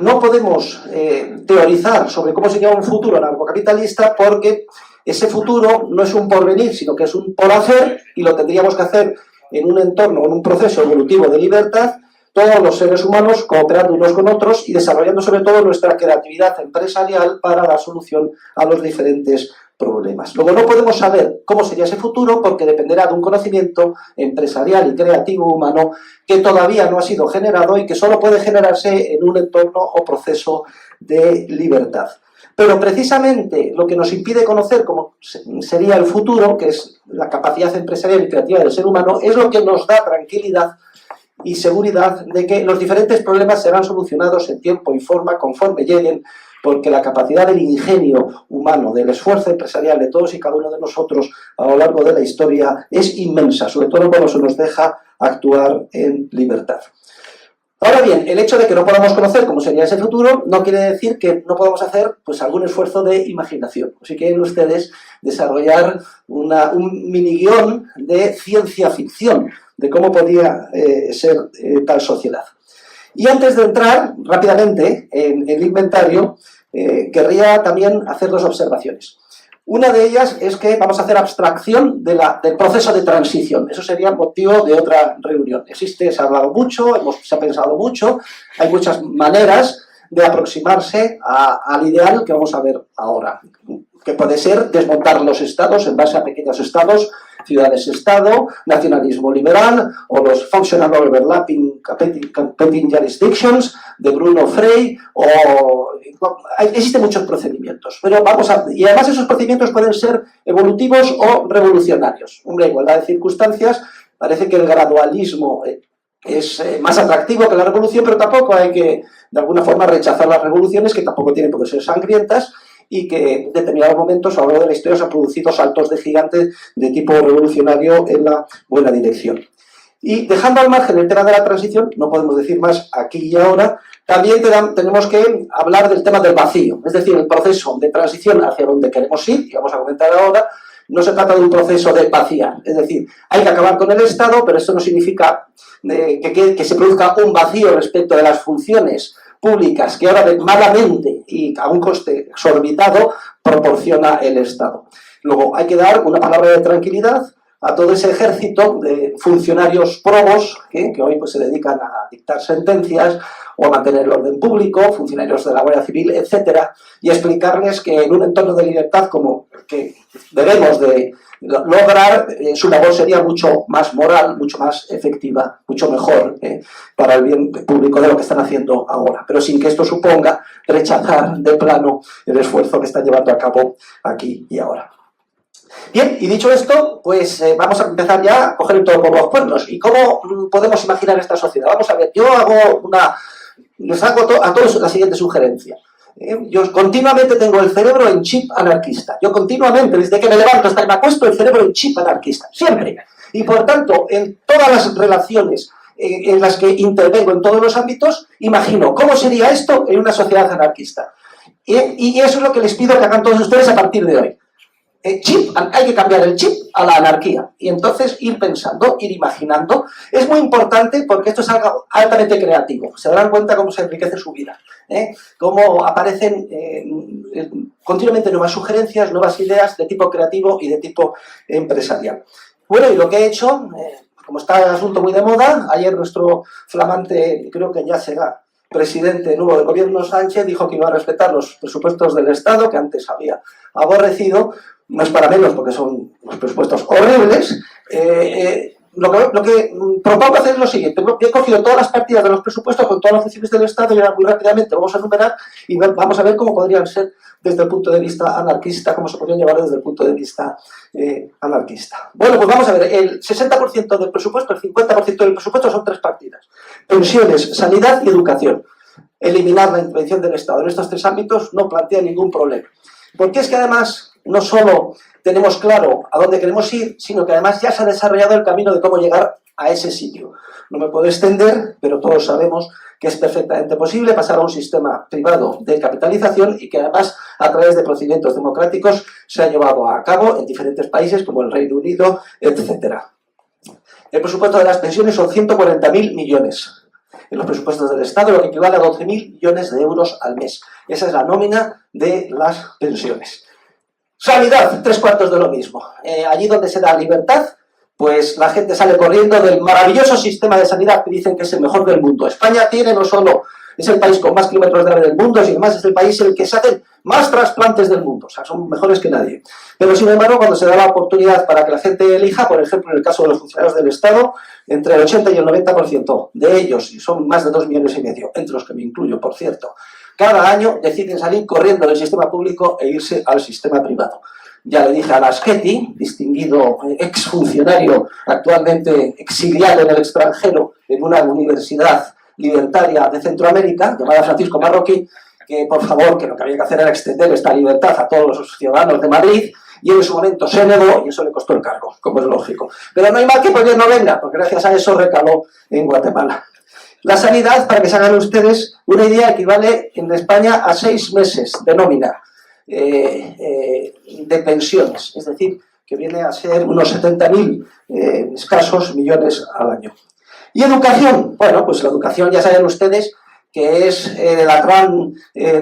no podemos teorizar sobre cómo sería un futuro anarcocapitalista porque ese futuro no es un porvenir, sino que es un por hacer, y lo tendríamos que hacer en un entorno, en un proceso evolutivo de libertad, todos los seres humanos cooperando unos con otros y desarrollando sobre todo nuestra creatividad empresarial para dar solución a los diferentes problemas. Luego no podemos saber cómo sería ese futuro porque dependerá de un conocimiento empresarial y creativo humano que todavía no ha sido generado y que solo puede generarse en un entorno o proceso de libertad. Pero precisamente lo que nos impide conocer cómo sería el futuro, que es la capacidad empresarial y creativa del ser humano, es lo que nos da tranquilidad y seguridad de que los diferentes problemas serán solucionados en tiempo y forma conforme lleguen, porque la capacidad del ingenio humano, del esfuerzo empresarial de todos y cada uno de nosotros a lo largo de la historia es inmensa, sobre todo cuando se nos deja actuar en libertad. Ahora bien, el hecho de que no podamos conocer cómo sería ese futuro no quiere decir que no podamos hacer pues, algún esfuerzo de imaginación. Si quieren ustedes desarrollar un mini guión de ciencia ficción, de cómo podría ser tal sociedad. Y antes de entrar rápidamente en el inventario, querría también hacer dos observaciones. Una de ellas es que vamos a hacer abstracción del proceso de transición. Eso sería motivo de otra reunión. Se ha hablado mucho, se ha pensado mucho, hay muchas maneras de aproximarse al ideal que vamos a ver ahora, que puede ser desmontar los estados en base a pequeños estados, ciudades-estado, nacionalismo liberal o los functional overlapping competing jurisdictions de Bruno Frey existen muchos procedimientos, pero y además esos procedimientos pueden ser evolutivos o revolucionarios. Una igualdad de circunstancias, parece que el gradualismo es más atractivo que la revolución, pero tampoco hay que, de alguna forma, rechazar las revoluciones, que tampoco tienen por qué ser sangrientas, y que en determinados momentos a lo largo de la historia se han producido saltos de gigante de tipo revolucionario en la buena dirección. Y dejando al margen el tema de la transición, no podemos decir más aquí y ahora, también tenemos que hablar del tema del vacío, es decir, el proceso de transición hacia donde queremos ir, y vamos a comentar ahora. No se trata de un proceso de vaciar, es decir, hay que acabar con el Estado, pero esto no significa que se produzca un vacío respecto de las funciones públicas que ahora malamente y a un coste exorbitado proporciona el Estado. Luego hay que dar una palabra de tranquilidad a todo ese ejército de funcionarios probos que hoy pues, se dedican a dictar sentencias o a mantener el orden público, funcionarios de la Guardia Civil, etcétera, y explicarles que en un entorno de libertad como que debemos de lograr, su labor sería mucho más moral, mucho más efectiva, mucho mejor para el bien público de lo que están haciendo ahora, pero sin que esto suponga rechazar de plano el esfuerzo que están llevando a cabo aquí y ahora. Bien, y dicho esto, pues vamos a empezar ya a coger el toro por los cuernos. ¿Y cómo podemos imaginar esta sociedad? Vamos a ver, les hago a todos la siguiente sugerencia. Yo continuamente tengo el cerebro en chip anarquista. Yo continuamente, desde que me levanto hasta que me acuesto, el cerebro en chip anarquista. Siempre. Y por tanto, en todas las relaciones en las que intervengo en todos los ámbitos, imagino cómo sería esto en una sociedad anarquista. Y eso es lo que les pido que hagan todos ustedes a partir de hoy. Hay que cambiar el chip a la anarquía y entonces ir pensando, ir imaginando. Es muy importante porque esto es algo altamente creativo. Se darán cuenta cómo se enriquece su vida, cómo aparecen continuamente nuevas sugerencias, nuevas ideas de tipo creativo y de tipo empresarial. Bueno, y lo que he hecho, como está el asunto muy de moda, ayer nuestro flamante, creo que ya será presidente nuevo del gobierno Sánchez, dijo que iba a respetar los presupuestos del Estado que antes había aborrecido. No es para menos porque son los presupuestos horribles. Lo que propongo hacer es lo siguiente. He cogido todas las partidas de los presupuestos con todas las funciones del Estado y ahora muy rápidamente vamos a enumerar y vamos a ver cómo podrían ser desde el punto de vista anarquista, cómo se podrían llevar desde el punto de vista anarquista. Bueno, pues vamos a ver. El 60% del presupuesto, el 50% del presupuesto son tres partidas. Pensiones, sanidad y educación. Eliminar la intervención del Estado en estos tres ámbitos no plantea ningún problema. Porque es que además no solo tenemos claro a dónde queremos ir, sino que además ya se ha desarrollado el camino de cómo llegar a ese sitio. No me puedo extender, pero todos sabemos que es perfectamente posible pasar a un sistema privado de capitalización y que además a través de procedimientos democráticos se ha llevado a cabo en diferentes países como el Reino Unido, etc. El presupuesto de las pensiones son 140.000 millones. en los presupuestos del Estado, lo que equivale a 12.000 millones de euros al mes. Esa es la nómina de las pensiones. Sanidad, 3/4 de lo mismo. Allí donde se da libertad, pues la gente sale corriendo del maravilloso sistema de sanidad que dicen que es el mejor del mundo. España tiene no solo, es el país con más kilómetros de AVE del mundo, sino además es el país en el que se hacen más trasplantes del mundo, o sea, son mejores que nadie. Pero sin embargo, cuando se da la oportunidad para que la gente elija, por ejemplo, en el caso de los funcionarios del Estado, entre el 80 y el 90% de ellos, y son más de 2,5 millones, entre los que me incluyo, por cierto, cada año deciden salir corriendo del sistema público e irse al sistema privado. Ya le dije a Laschetti, distinguido exfuncionario actualmente exiliado en el extranjero en una universidad libertaria de Centroamérica, llamada Francisco Marroquí, que por favor, que lo que había que hacer era extender esta libertad a todos los ciudadanos de Madrid, y en su momento se negó y eso le costó el cargo, como es lógico. Pero no hay mal que por bien no venga, porque gracias a eso recaló en Guatemala. La sanidad, para que se hagan ustedes una idea, equivale en España a 6 meses de nómina de pensiones, es decir, que viene a ser unos 70.000 escasos millones al año. ¿Y educación? Bueno, pues la educación ya saben ustedes que es la gran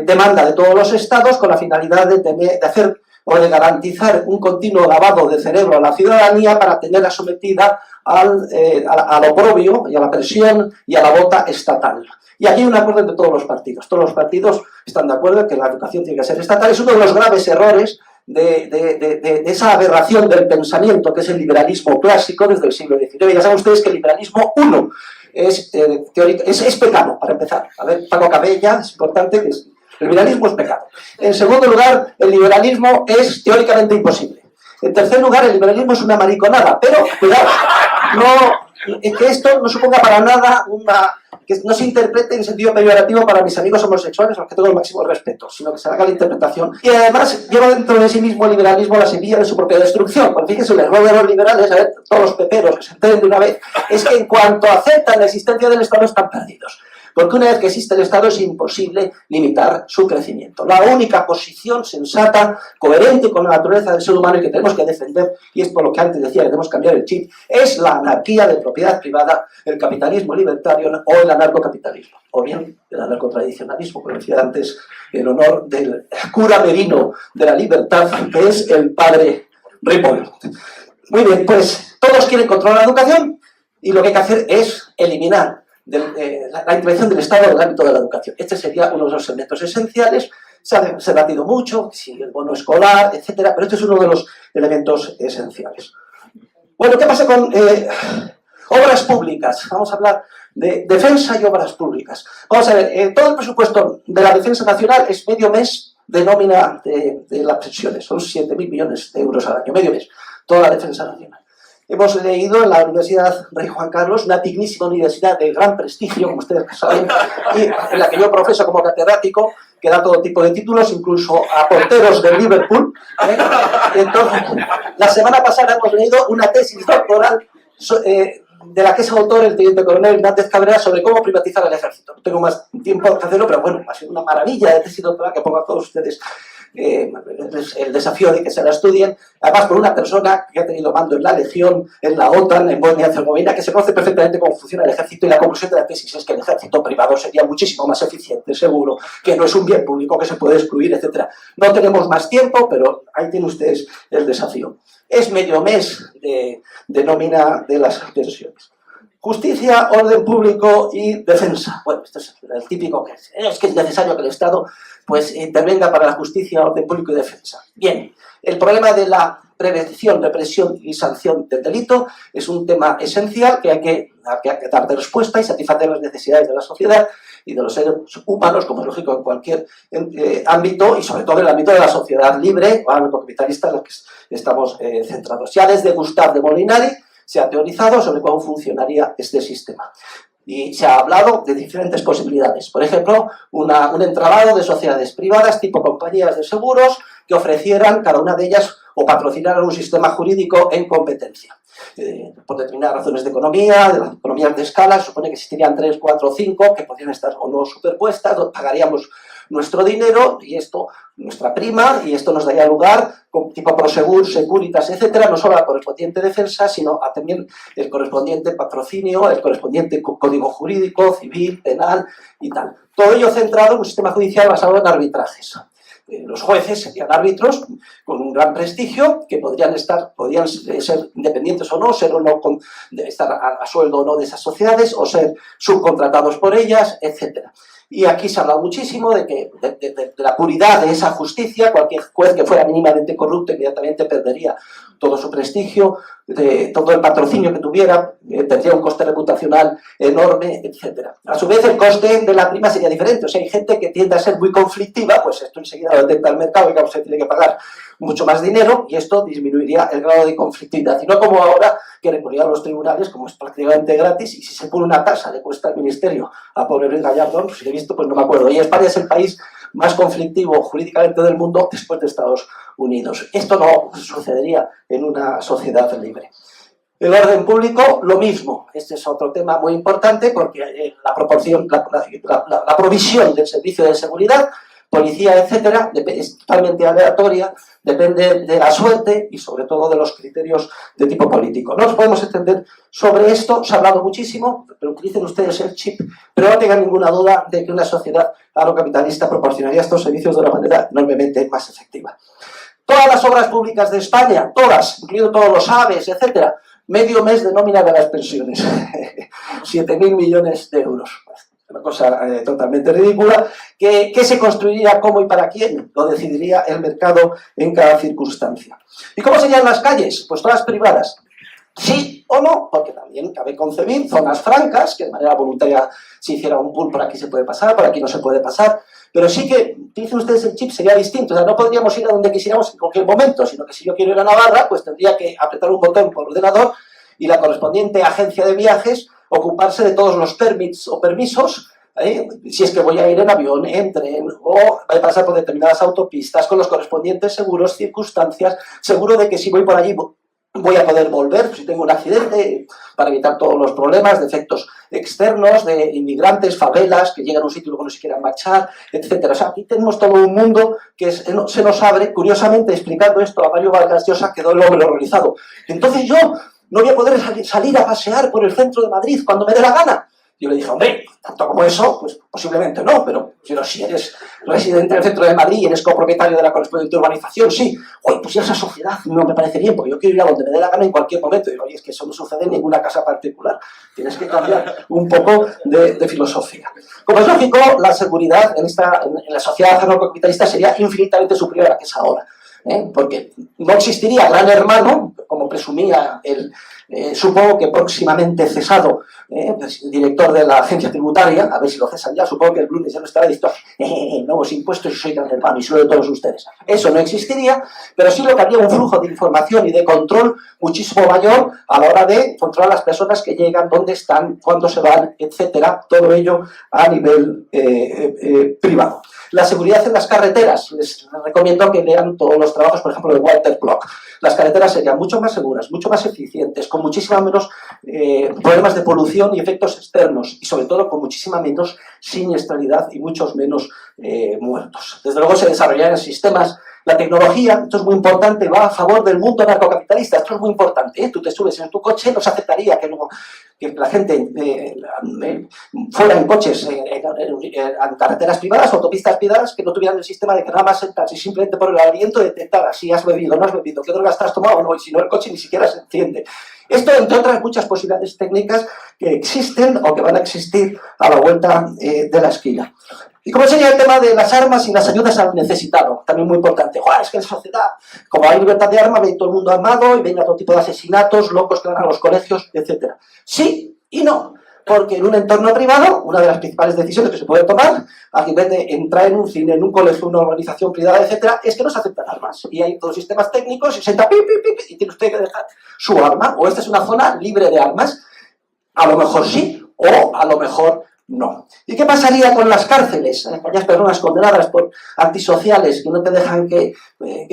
demanda de todos los estados con la finalidad de hacer o de garantizar un continuo lavado de cerebro a la ciudadanía para tenerla sometida al oprobio y a la presión y a la bota estatal. Y aquí hay un acuerdo entre todos los partidos. Todos los partidos están de acuerdo en que la educación tiene que ser estatal. Es uno de los graves errores de esa aberración del pensamiento que es el liberalismo clásico desde el siglo XIX. Ya saben ustedes que el liberalismo, uno, es pecado, para empezar. A ver, Paco Cabella, es importante, que el liberalismo es pecado. En segundo lugar, el liberalismo es teóricamente imposible. En tercer lugar, el liberalismo es una mariconada, pero, cuidado, que esto no suponga para nada que no se interprete en sentido peyorativo para mis amigos homosexuales, a los que tengo el máximo respeto, sino que se haga la interpretación. Y además lleva dentro de sí mismo el liberalismo la semilla de su propia destrucción. Porque fíjense, el error de los liberales, a ver, todos los peperos que se enteren de una vez, es que en cuanto aceptan la existencia del Estado están perdidos. Porque una vez que existe el Estado es imposible limitar su crecimiento. La única posición sensata, coherente con la naturaleza del ser humano y que tenemos que defender, y es por lo que antes decía que debemos cambiar el chip, es la anarquía de propiedad privada, el capitalismo libertario o el anarcocapitalismo. O bien el anarcotradicionalismo, como decía antes, en honor del cura merino de la libertad, que es el padre Ripoll. Muy bien, pues todos quieren controlar la educación y lo que hay que hacer es eliminar la intervención del Estado en el ámbito de la educación. Este sería uno de los elementos esenciales. Se ha debatido mucho, si el bono escolar, etcétera, pero este es uno de los elementos esenciales. Bueno, ¿qué pasa con obras públicas? Vamos a hablar de defensa y obras públicas. Vamos a ver, todo el presupuesto de la defensa nacional es medio mes de nómina de las pensiones. Son 7.000 millones de euros al año, medio mes, toda la defensa nacional. Hemos leído en la Universidad Rey Juan Carlos, una dignísima universidad de gran prestigio, como ustedes saben, y en la que yo profeso como catedrático, que da todo tipo de títulos, incluso a porteros de Liverpool. Entonces, la semana pasada hemos leído una tesis doctoral de la que es autor el teniente coronel Hernández Cabrera sobre cómo privatizar el ejército. No tengo más tiempo que hacerlo, pero bueno, ha sido una maravilla de tesis doctoral que pongo a todos ustedes el desafío de que se la estudien, además por una persona que ha tenido mando en la Legión, en la OTAN, en Bosnia y Herzegovina, que se conoce perfectamente cómo funciona el ejército, y la conclusión de la tesis es que el ejército privado sería muchísimo más eficiente, seguro, que no es un bien público que se puede excluir, etc. No tenemos más tiempo, pero ahí tienen ustedes el desafío. Es medio mes de nómina de las pensiones. Justicia, orden público y defensa. Bueno, esto es el típico que es necesario que el Estado pues intervenga para la justicia, orden público y defensa. Bien, el problema de la prevención, represión y sanción del delito es un tema esencial que hay que dar de respuesta y satisfacer las necesidades de la sociedad y de los seres humanos, como es lógico en cualquier ámbito, y sobre todo en el ámbito de la sociedad libre o anarcocapitalista en la que estamos centrados. Ya desde Gustave de Molinari se ha teorizado sobre cómo funcionaría este sistema. Y se ha hablado de diferentes posibilidades. Por ejemplo, un entramado de sociedades privadas tipo compañías de seguros que ofrecieran, cada una de ellas, o patrocinaran un sistema jurídico en competencia. Por determinadas razones de economía, de las economías de escala, supone que existirían 3, 4, 5 que podrían estar o no superpuestas, pagaríamos nuestro dinero y esto, nuestra prima, y esto nos daría lugar, con tipo Prosegur, Securitas, etcétera, no solo a la correspondiente defensa, sino a también el correspondiente patrocinio, el correspondiente código jurídico, civil, penal y tal. Todo ello centrado en un sistema judicial basado en arbitrajes. Los jueces serían árbitros con un gran prestigio que podrían ser independientes o no, ser o no estar a sueldo o no de esas sociedades o ser subcontratados por ellas, etcétera. Y aquí se ha hablado muchísimo de la puridad de esa justicia. Cualquier juez que fuera mínimamente corrupto inmediatamente perdería todo su prestigio, todo el patrocinio que tuviera, tendría un coste reputacional enorme, etc. A su vez, el coste de la prima sería diferente. O sea, hay gente que tiende a ser muy conflictiva, pues esto enseguida lo detecta el mercado y que usted tiene que pagar mucho más dinero y esto disminuiría el grado de conflictividad. Y no como ahora, que recurrir a los tribunales, como es prácticamente gratis, y si se pone una tasa le cuesta al ministerio a pobre Luis Gallardón, pues si he visto, pues no me acuerdo. Y España es el país más conflictivo jurídicamente del mundo después de Estados Unidos. Esto no sucedería en una sociedad libre. El orden público, lo mismo. Este es otro tema muy importante porque la provisión del servicio de seguridad, policía, etcétera, es totalmente aleatoria, depende de la suerte y sobre todo de los criterios de tipo político. No nos podemos extender sobre esto, se ha hablado muchísimo, pero utilicen ustedes el chip, pero no tengan ninguna duda de que una sociedad agrocapitalista proporcionaría estos servicios de una manera enormemente más efectiva. Todas las obras públicas de España, todas, incluido todos los AVEs, etcétera, medio mes de nómina de las pensiones, 7.000 millones de euros. Una cosa totalmente ridícula, que se construiría cómo y para quién, lo decidiría el mercado en cada circunstancia. ¿Y cómo serían las calles? Pues todas privadas. Sí o no, porque también cabe concebir zonas francas, que de manera voluntaria se hiciera un pool, por aquí se puede pasar, por aquí no se puede pasar, pero sí que, dicen ustedes, el chip sería distinto, o sea, no podríamos ir a donde quisiéramos en cualquier momento, sino que si yo quiero ir a Navarra, pues tendría que apretar un botón por ordenador y la correspondiente agencia de viajes ocuparse de todos los permits o permisos, si es que voy a ir en avión, en tren, o voy a pasar por determinadas autopistas con los correspondientes seguros, circunstancias, seguro de que si voy por allí voy a poder volver, si tengo un accidente, para evitar todos los problemas de efectos externos, de inmigrantes, favelas, que llegan a un sitio y luego no se quieran marchar, etc. O sea, aquí tenemos todo un mundo que se nos abre. Curiosamente, explicando esto a Mario Vargas Llosa, quedó el hombre horrorizado. Entonces yo no voy a poder salir a pasear por el centro de Madrid cuando me dé la gana. Yo le dije, hombre, tanto como eso, pues posiblemente no, pero si eres residente del centro de Madrid y eres copropietario de la correspondiente urbanización, sí. Oye, pues ya esa sociedad no me parece bien, porque yo quiero ir a donde me dé la gana en cualquier momento. Y digo, oye, es que eso no sucede en ninguna casa particular. Tienes que cambiar un poco de filosofía. Como es lógico, la seguridad en la sociedad anarcocapitalista sería infinitamente superior a la que es ahora. Porque no existiría gran hermano, como presumía supongo que próximamente cesado pues, el director de la agencia tributaria, a ver si lo cesan ya, supongo que el lunes ya no estará diciendo nuevos impuestos y soy gran hermano y solo de todos ustedes. Eso no existiría, pero sí lo que habría un flujo de información y de control muchísimo mayor a la hora de controlar a las personas que llegan, dónde están, cuándo se van, etcétera, todo ello a nivel privado. La seguridad en las carreteras, les recomiendo que lean todos los trabajos, por ejemplo, de Walter Block. Las carreteras serían mucho más seguras, mucho más eficientes, con muchísima menos problemas de polución y efectos externos, y sobre todo con muchísima menos siniestralidad y muchos menos muertos. Desde luego se desarrollarían sistemas. La tecnología, esto es muy importante, va a favor del mundo anarcocapitalista, esto es muy importante. Tú te subes en tu coche, no se aceptaría que la gente fuera en coches, en carreteras privadas, autopistas privadas, que no tuvieran el sistema de que nada más sentarse y simplemente por el aliento detectar si has bebido o no has bebido, qué drogas te has tomado o no, y si no el coche ni siquiera se enciende. Esto, entre otras muchas posibilidades técnicas que existen o que van a existir a la vuelta de la esquina. ¿Y cómo sería el tema de las armas y las ayudas al necesitado? También muy importante. Es que en sociedad, como hay libertad de armas, ven todo el mundo armado y venga todo tipo de asesinatos, locos que van a los colegios, etc. Sí y no, porque en un entorno privado, una de las principales decisiones que se puede tomar, a nivel de entrar en un cine, en un colegio, una organización privada, etc., es que no se aceptan armas. Y hay todos sistemas técnicos y senta y tiene usted que dejar su arma. O esta es una zona libre de armas. A lo mejor sí, o a lo mejor No. ¿Y qué pasaría con las cárceles? Aquellas personas condenadas por antisociales que no te dejan que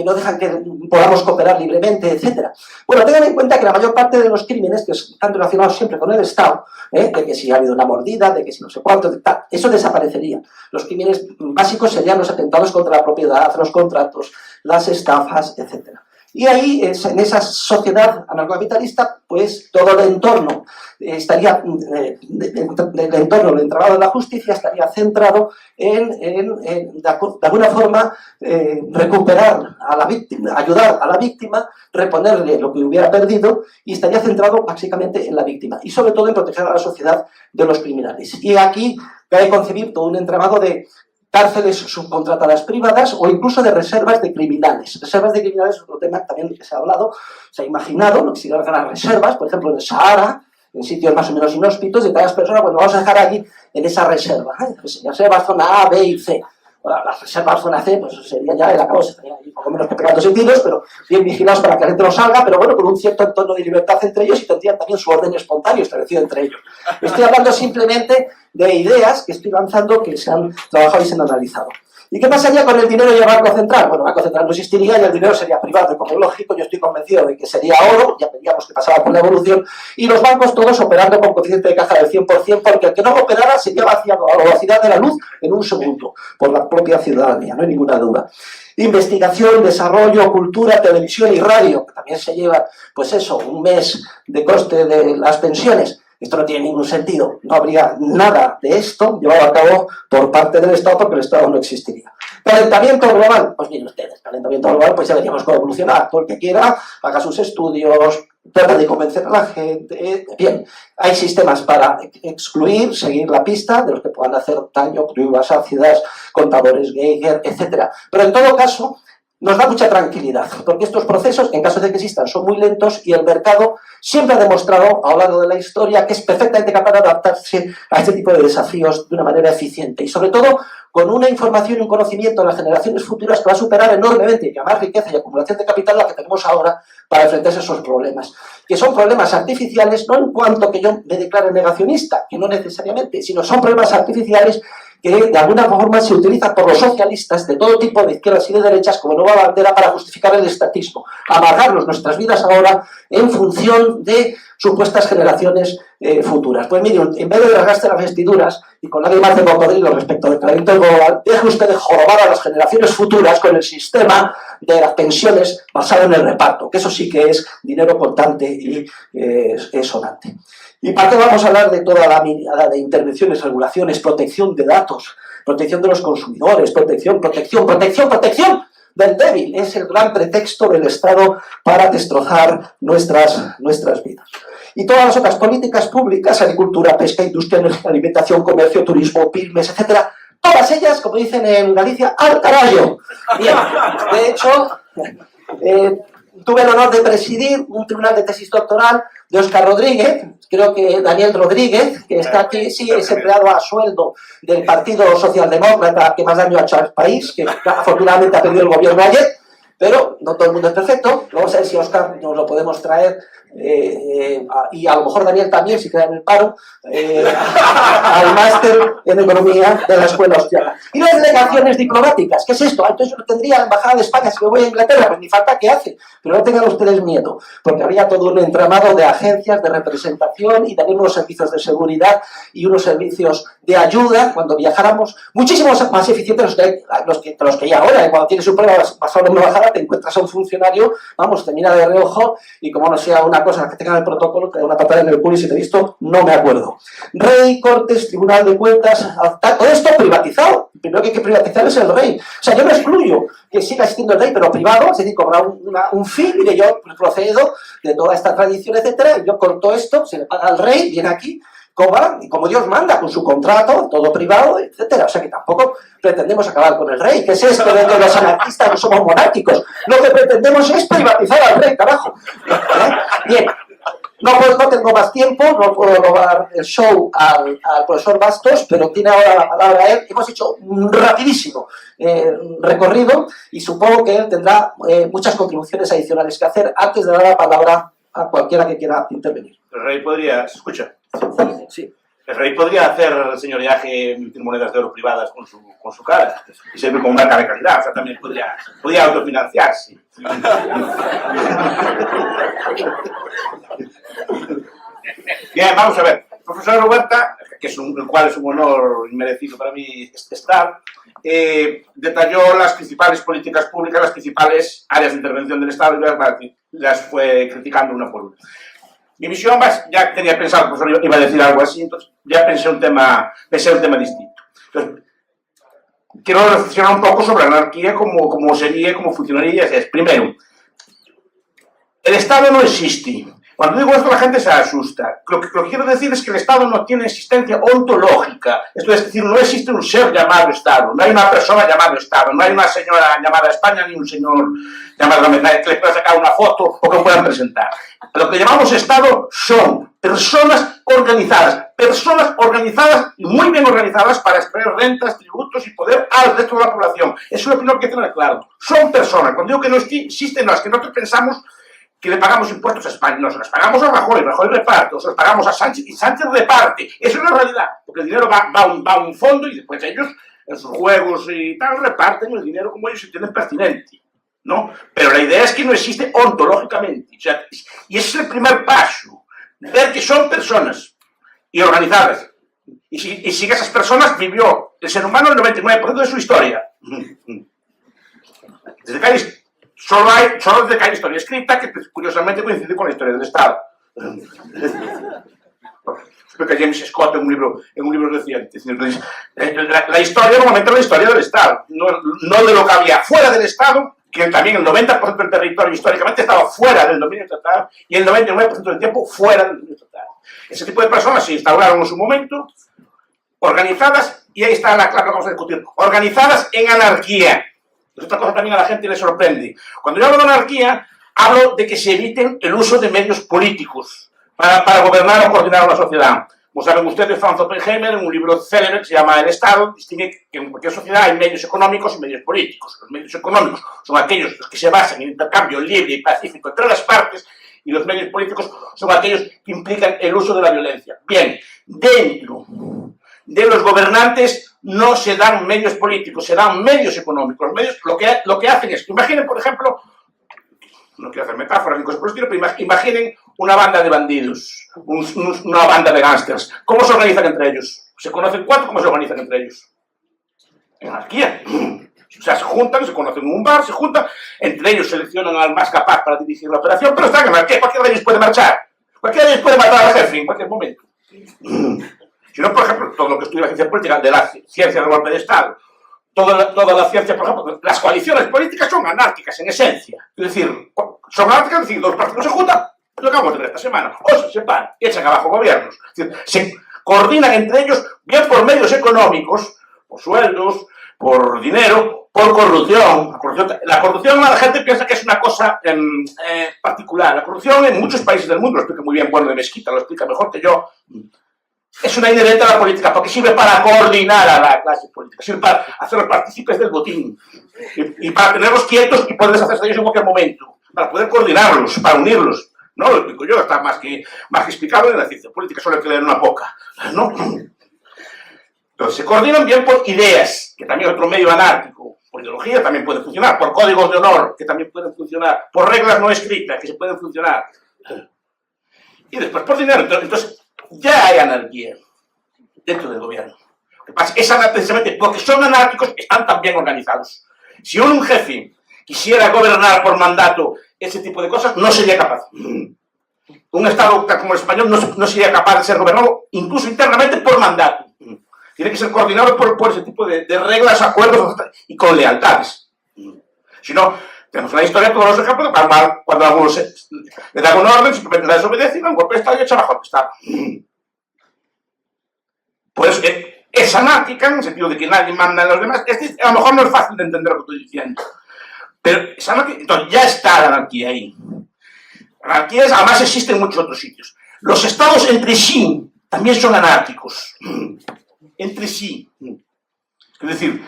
no dejan que podamos cooperar libremente, etcétera. Bueno, tengan en cuenta que la mayor parte de los crímenes que están relacionados siempre con el Estado, de que si ha habido una mordida, de que si no sé cuánto, eso desaparecería. Los crímenes básicos serían los atentados contra la propiedad, los contratos, las estafas, etcétera. Y ahí, en esa sociedad anarcocapitalista, pues todo el entorno estaría, el entorno del entramado de la justicia estaría centrado en de alguna forma, recuperar a la víctima, ayudar a la víctima, reponerle lo que hubiera perdido, y estaría centrado básicamente en la víctima, y sobre todo en proteger a la sociedad de los criminales. Y aquí cabe concebir todo un entramado de cárceles subcontratadas privadas o incluso de reservas de criminales. Reservas de criminales es otro tema también del que se ha hablado, se ha imaginado, ¿no?, que si las reservas, por ejemplo en el Sahara, en sitios más o menos inhóspitos, y todas las personas, bueno, vamos a dejar allí en esa reserva, reserva zona A, B y C. Bueno, las reservas zona C, pues sería ya el acabo, se estaría ahí poco menos que pegándose tiros, pero bien vigilados para que la gente no salga, pero bueno, con un cierto entorno de libertad entre ellos, y tendrían también su orden espontáneo establecido entre ellos. Estoy hablando simplemente de ideas que estoy lanzando, que se han trabajado y se han analizado. ¿Y qué pasaría con el dinero y el Banco Central? Bueno, el Banco Central no existiría y el dinero sería privado, y como es lógico, yo estoy convencido de que sería oro, ya veríamos qué pasaba con la evolución, y los bancos todos operando con coeficiente de caja del 100%, porque el que no operara sería vaciado a la velocidad de la luz en un segundo, por la propia ciudadanía, no hay ninguna duda. Investigación, desarrollo, cultura, televisión y radio, que también se lleva, pues eso, un mes de coste de las pensiones. Esto no tiene ningún sentido, no habría nada de esto llevado a cabo por parte del Estado, porque el Estado no existiría. Calentamiento global, pues miren ustedes, calentamiento global, pues ya veríamos cómo evolucionar. Todo el que quiera, haga sus estudios, trata de convencer a la gente. Bien, hay sistemas para excluir, seguir la pista de los que puedan hacer daño, pruebas ácidas, contadores Geiger, etc. Pero en todo caso, nos da mucha tranquilidad, porque estos procesos, en caso de que existan, son muy lentos, y el mercado siempre ha demostrado a lo largo de la historia que es perfectamente capaz de adaptarse a este tipo de desafíos de una manera eficiente, y sobre todo con una información y un conocimiento de las generaciones futuras que va a superar enormemente, y a más riqueza y acumulación de capital la que tenemos ahora para enfrentarse a esos problemas, que son problemas artificiales, no en cuanto que yo me declare negacionista, que no necesariamente, sino son problemas artificiales que de alguna forma se utilizan por los socialistas de todo tipo, de izquierdas y de derechas, como nueva bandera para justificar el estatismo, amargarnos nuestras vidas ahora en función de supuestas generaciones futuras. Pues miren, en vez de rasgarse las vestiduras y con lágrimas de cocodrilo respecto del calentamiento global, deje usted de jorobar a las generaciones futuras con el sistema de las pensiones basado en el reparto, que eso sí que es dinero contante y sonante. ¿Y para qué vamos a hablar de toda la mirada de intervenciones, regulaciones, protección de datos, protección de los consumidores, protección del débil? Es el gran pretexto del Estado para destrozar nuestras vidas. Y todas las otras políticas públicas, agricultura, pesca, industria, energía, alimentación, comercio, turismo, pymes, etcétera, todas ellas, como dicen en Galicia, al carajo. Bien, de hecho, tuve el honor de presidir un tribunal de tesis doctoral de Óscar Rodríguez, creo que Daniel Rodríguez, que está aquí, sí, es empleado a sueldo del Partido Socialdemócrata que más daño ha hecho al país, que afortunadamente ha perdido el gobierno ayer, pero no todo el mundo es perfecto. Vamos a ver si Óscar nos lo podemos traer, y a lo mejor Daniel también, si queda en el paro, al máster en Economía de la Escuela Austriaca. Y las delegaciones diplomáticas, ¿qué es esto? Entonces yo tendría la Embajada de España si me voy a Inglaterra, pues ni falta que hace, pero no tengan ustedes miedo, porque habría todo un entramado de agencias de representación y también unos servicios de seguridad y unos servicios de ayuda cuando viajáramos, muchísimos más eficientes los que hay ahora. Y cuando tienes un problema, vas a una embajada, te encuentras a un funcionario, vamos, te mira de reojo, y como no sea una cosa que tenga el protocolo, te da una patada en el culo, y si te he visto, no me acuerdo. Rey, Cortes, Tribunal de Cuentas, todo esto privatizado. El primero que hay que privatizar es el rey. O sea, yo no excluyo que siga existiendo el rey, pero privado, es decir, cobrar un fee. Mire, yo procedo de toda esta tradición, etcétera, yo corto esto, se le paga al rey, viene aquí, cobra, y como Dios manda, con su contrato, todo privado, etcétera. O sea que tampoco pretendemos acabar con el rey. ¿Qué es esto de que los anarquistas no somos monárquicos? Lo que pretendemos es privatizar al rey, carajo. Bien, no tengo más tiempo, no puedo robar el show al profesor Bastos, pero tiene ahora la palabra él. Hemos hecho un rapidísimo recorrido, y supongo que él tendrá muchas contribuciones adicionales que hacer antes de dar la palabra a cualquiera que quiera intervenir. El rey podría... ¿Se escucha? Sí. El rey podría hacer el señoreaje, emitir monedas de oro privadas con su cara, y servir como marca de calidad, o sea, también podría autofinanciarse. Bien, vamos a ver. El profesor Roberta, el cual es un honor inmerecido para mí estar, detalló las principales políticas públicas, las principales áreas de intervención del Estado y las fue criticando una por una. Mi visión, ya tenía pensado, el profesor iba a decir algo así, entonces ya pensé un tema distinto. Entonces, quiero reflexionar un poco sobre la anarquía, cómo sería, cómo funcionaría. Primero, el Estado no existe. Cuando digo esto la gente se asusta. Lo que quiero decir es que el Estado no tiene existencia ontológica. Esto es decir, no existe un ser llamado Estado, no hay una persona llamada Estado, no hay una señora llamada España ni un señor llamado América que le pueda sacar una foto o que puedan presentar. Lo que llamamos Estado son personas organizadas y muy bien organizadas para extraer rentas, tributos y poder al resto de la población. Eso es lo primero que hay que tener claro. Son personas. Cuando digo que no existen, no, es que nosotros pensamos que le pagamos impuestos a España. Nos los pagamos a Rajoy reparte, nos los pagamos a Sánchez y Sánchez reparte. Eso es la realidad, porque el dinero va a un fondo y después ellos, en sus juegos y tal, reparten el dinero como ellos entienden pertinente, ¿no? Pero la idea es que no existe ontológicamente. O sea, y ese es el primer paso, ver que son personas y organizadas. Y si esas personas vivió el ser humano el 99% de su historia. Desde que hay Solo desde que hay historia escrita que curiosamente coincide con la historia del Estado. Creo que James Scott en un libro reciente. La historia normalmente es la historia del Estado, no de lo que había fuera del Estado, que también el 90% del territorio históricamente estaba fuera del dominio estatal y el 99% del tiempo fuera del dominio estatal. Ese tipo de personas se instauraron en su momento, organizadas, y ahí está la clave que vamos a discutir, organizadas en anarquía. Es otra cosa también a la gente le sorprende. Cuando yo hablo de anarquía, hablo de que se eviten el uso de medios políticos para gobernar o coordinar una sociedad. Como saben ustedes, Franz Oppenheimer, en un libro célebre que se llama El Estado, distingue que en cualquier sociedad hay medios económicos y medios políticos. Los medios económicos son aquellos que se basan en intercambio libre y pacífico entre las partes, y los medios políticos son aquellos que implican el uso de la violencia. Bien, dentro de los gobernantes no se dan medios políticos, se dan medios económicos. Medios, lo que hacen es, imaginen, por ejemplo, no quiero hacer metáforas ni cosas por el estilo, pero imaginen una banda de bandidos, una banda de gángsters. ¿Cómo se organizan entre ellos? ¿Se conocen cuatro? ¿Cómo se organizan entre ellos? En anarquía. O sea, se juntan, se conocen en un bar, se juntan, entre ellos seleccionan al más capaz para dirigir la operación, pero están en anarquía, cualquiera de ellos puede marchar. Cualquiera de ellos puede matar al jefe en cualquier momento. Si no, por ejemplo, todo lo que estudia la ciencia política, de la ciencia del golpe de Estado, toda la ciencia, por ejemplo, las coaliciones políticas son anárquicas en esencia. Es decir, son anárquicas, es decir, dos partidos se juntan, lo acabamos de ver esta semana, o se separan y echan abajo gobiernos. Es decir, se coordinan entre ellos, bien por medios económicos, por sueldos, por dinero, por corrupción. La corrupción, la gente piensa que es una cosa particular. La corrupción en muchos países del mundo, lo explica muy bien Bueno de Mesquita, lo explica mejor que yo, es una inherente a la política, porque sirve para coordinar a la clase política, sirve para hacerlos partícipes del botín, y para tenerlos quietos y poder deshacerse de ellos en cualquier momento, para poder coordinarlos, para unirlos. No lo explico yo, está más que explicado en la ciencia política, solo hay que leer una poca, ¿no? Entonces se coordinan bien por ideas, que también es otro medio anárquico, por ideología también puede funcionar, por códigos de honor, que también pueden funcionar, por reglas no escritas, que se pueden funcionar, y después por dinero. Entonces ya hay anarquía dentro del gobierno. Lo que pasa es que precisamente porque son anárquicos, están tan bien organizados. Si un jefe quisiera gobernar por mandato ese tipo de cosas, no sería capaz. Un Estado como el español no sería capaz de ser gobernado, incluso internamente, por mandato. Tiene que ser coordinado por ese tipo de reglas, acuerdos y con lealtades. Si no, tenemos una historia, todos los ejemplos, cuando algunos le dan una orden, simplemente la desobedecen, un golpe de Estado y echa abajo el Estado. Pues es anárquica, en el sentido de que nadie manda en los demás. A lo mejor no es fácil de entender lo que estoy diciendo. Pero es anárquica, entonces ya está la anarquía ahí. La anarquía además existe en muchos otros sitios. Los estados entre sí también son anárquicos. Entre sí. Es decir,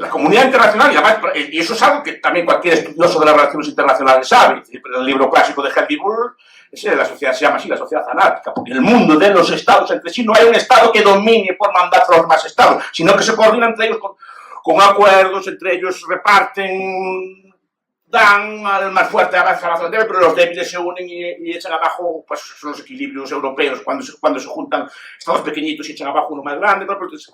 la comunidad internacional, y además, y eso es algo que también cualquier estudioso de las relaciones internacionales sabe. El libro clásico de Henry Bull, la sociedad se llama así, la sociedad anárquica, porque en el mundo de los estados entre sí no hay un estado que domine por mandato a los demás estados, sino que se coordinan entre ellos con acuerdos, entre ellos reparten, dan al más fuerte avanza más débil, pero los débiles se unen y echan abajo, pues son los equilibrios europeos cuando se juntan estados pequeñitos y echan abajo uno más grande. Entonces,